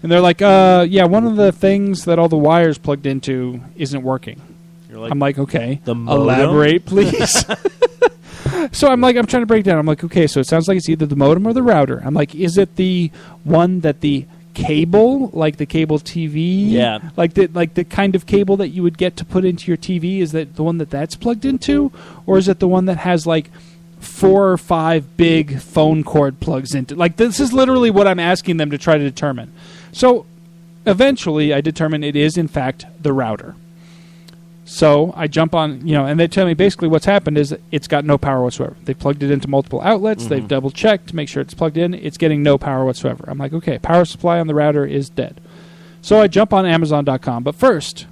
And they're like, yeah, one of the things that all the wires plugged into isn't working. I'm like, okay, the modem? elaborate, please. So I'm trying to break down. I'm like, okay, so it sounds like it's either the modem or the router. I'm like, is it the one that the cable, like the cable TV, like the kind of cable that you would get to put into your TV? Is that the one that's plugged into, or is it the one that has like 4 or 5 big phone cord plugs into? Like, this is literally what I'm asking them to try to determine. So eventually, I determine it is in fact the router. So I jump on, and they tell me basically what's happened is it's got no power whatsoever. They plugged it into multiple outlets. They've double checked to make sure it's plugged in. It's getting no power whatsoever. I'm like, okay, power supply on the router is dead. So I jump on Amazon.com. But first,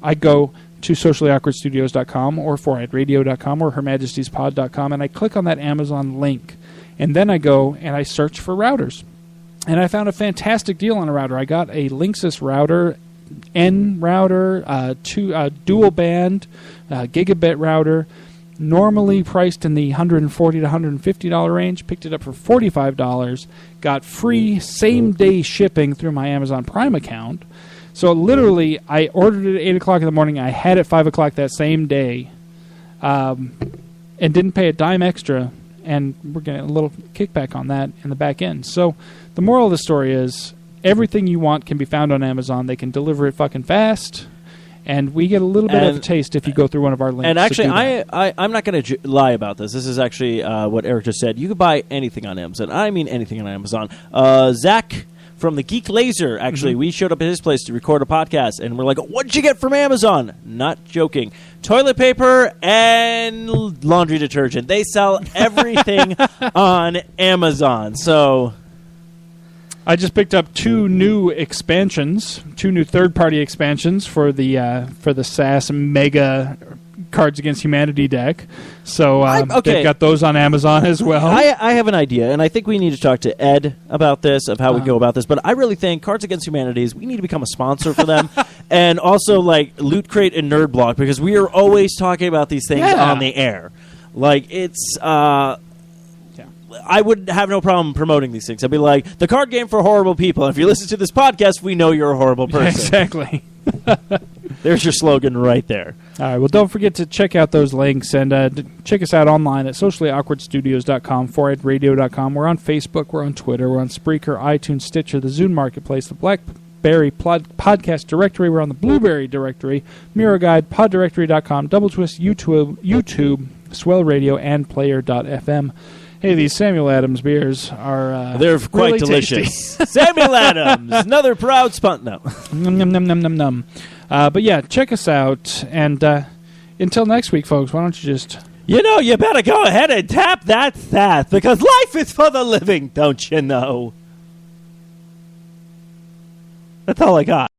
I go to sociallyawkwardstudios.com or foureyedradio.com or hermajestiespod.com, and I click on that Amazon link. And then I go and I search for routers. And I found a fantastic deal on a router. I got a Linksys router, N router, dual band, gigabit router, normally priced in the $140 to $150 range. Picked it up for $45. Got free same-day shipping through my Amazon Prime account. So literally, I ordered it at 8 o'clock in the morning. I had it 5 o'clock that same day, and didn't pay a dime extra. And we're getting a little kickback on that in the back end. So the moral of the story is, everything you want can be found on Amazon. They can deliver it fucking fast, and we get a little bit of a taste if you go through one of our links. And actually, I'm not going to lie about this. This is actually what Eric just said. You can buy anything on Amazon. I mean anything on Amazon. Zach from the Geek Laser, actually, we showed up at his place to record a podcast, and we're like, what'd you get from Amazon? Not joking. Toilet paper and laundry detergent. They sell everything on Amazon. So I just picked up 2 new expansions, 2 new third-party expansions for the SAS Mega Cards Against Humanity deck. So they've got those on Amazon as well. I have an idea, and I think we need to talk to Ed about this, of how we go about this. But I really think Cards Against Humanities, we need to become a sponsor for them. And also, like, Loot Crate and Nerd Block, because we are always talking about these things on the air. Like, it's I would have no problem promoting these things. I'd be like, the card game for horrible people. If you listen to this podcast, we know you're a horrible person. Exactly. There's your slogan right there. All right. Well, don't forget to check out those links, and check us out online at sociallyawkwardstudios.com, foureyedradio.com. We're on Facebook. We're on Twitter. We're on Spreaker, iTunes, Stitcher, the Zune Marketplace, the BlackBerry podcast directory. We're on the Blueberry directory, Mirror Guide, poddirectory.com, Double Twist, YouTube, Swell Radio, and Player.fm. Hey, these Samuel Adams beers are they're quite really delicious. Samuel Adams, another proud sponsor. No. Num, num, num, num, num. But yeah, check us out. And until next week, folks, why don't you just... You better go ahead and tap that sass, because life is for the living, don't you know? That's all I got.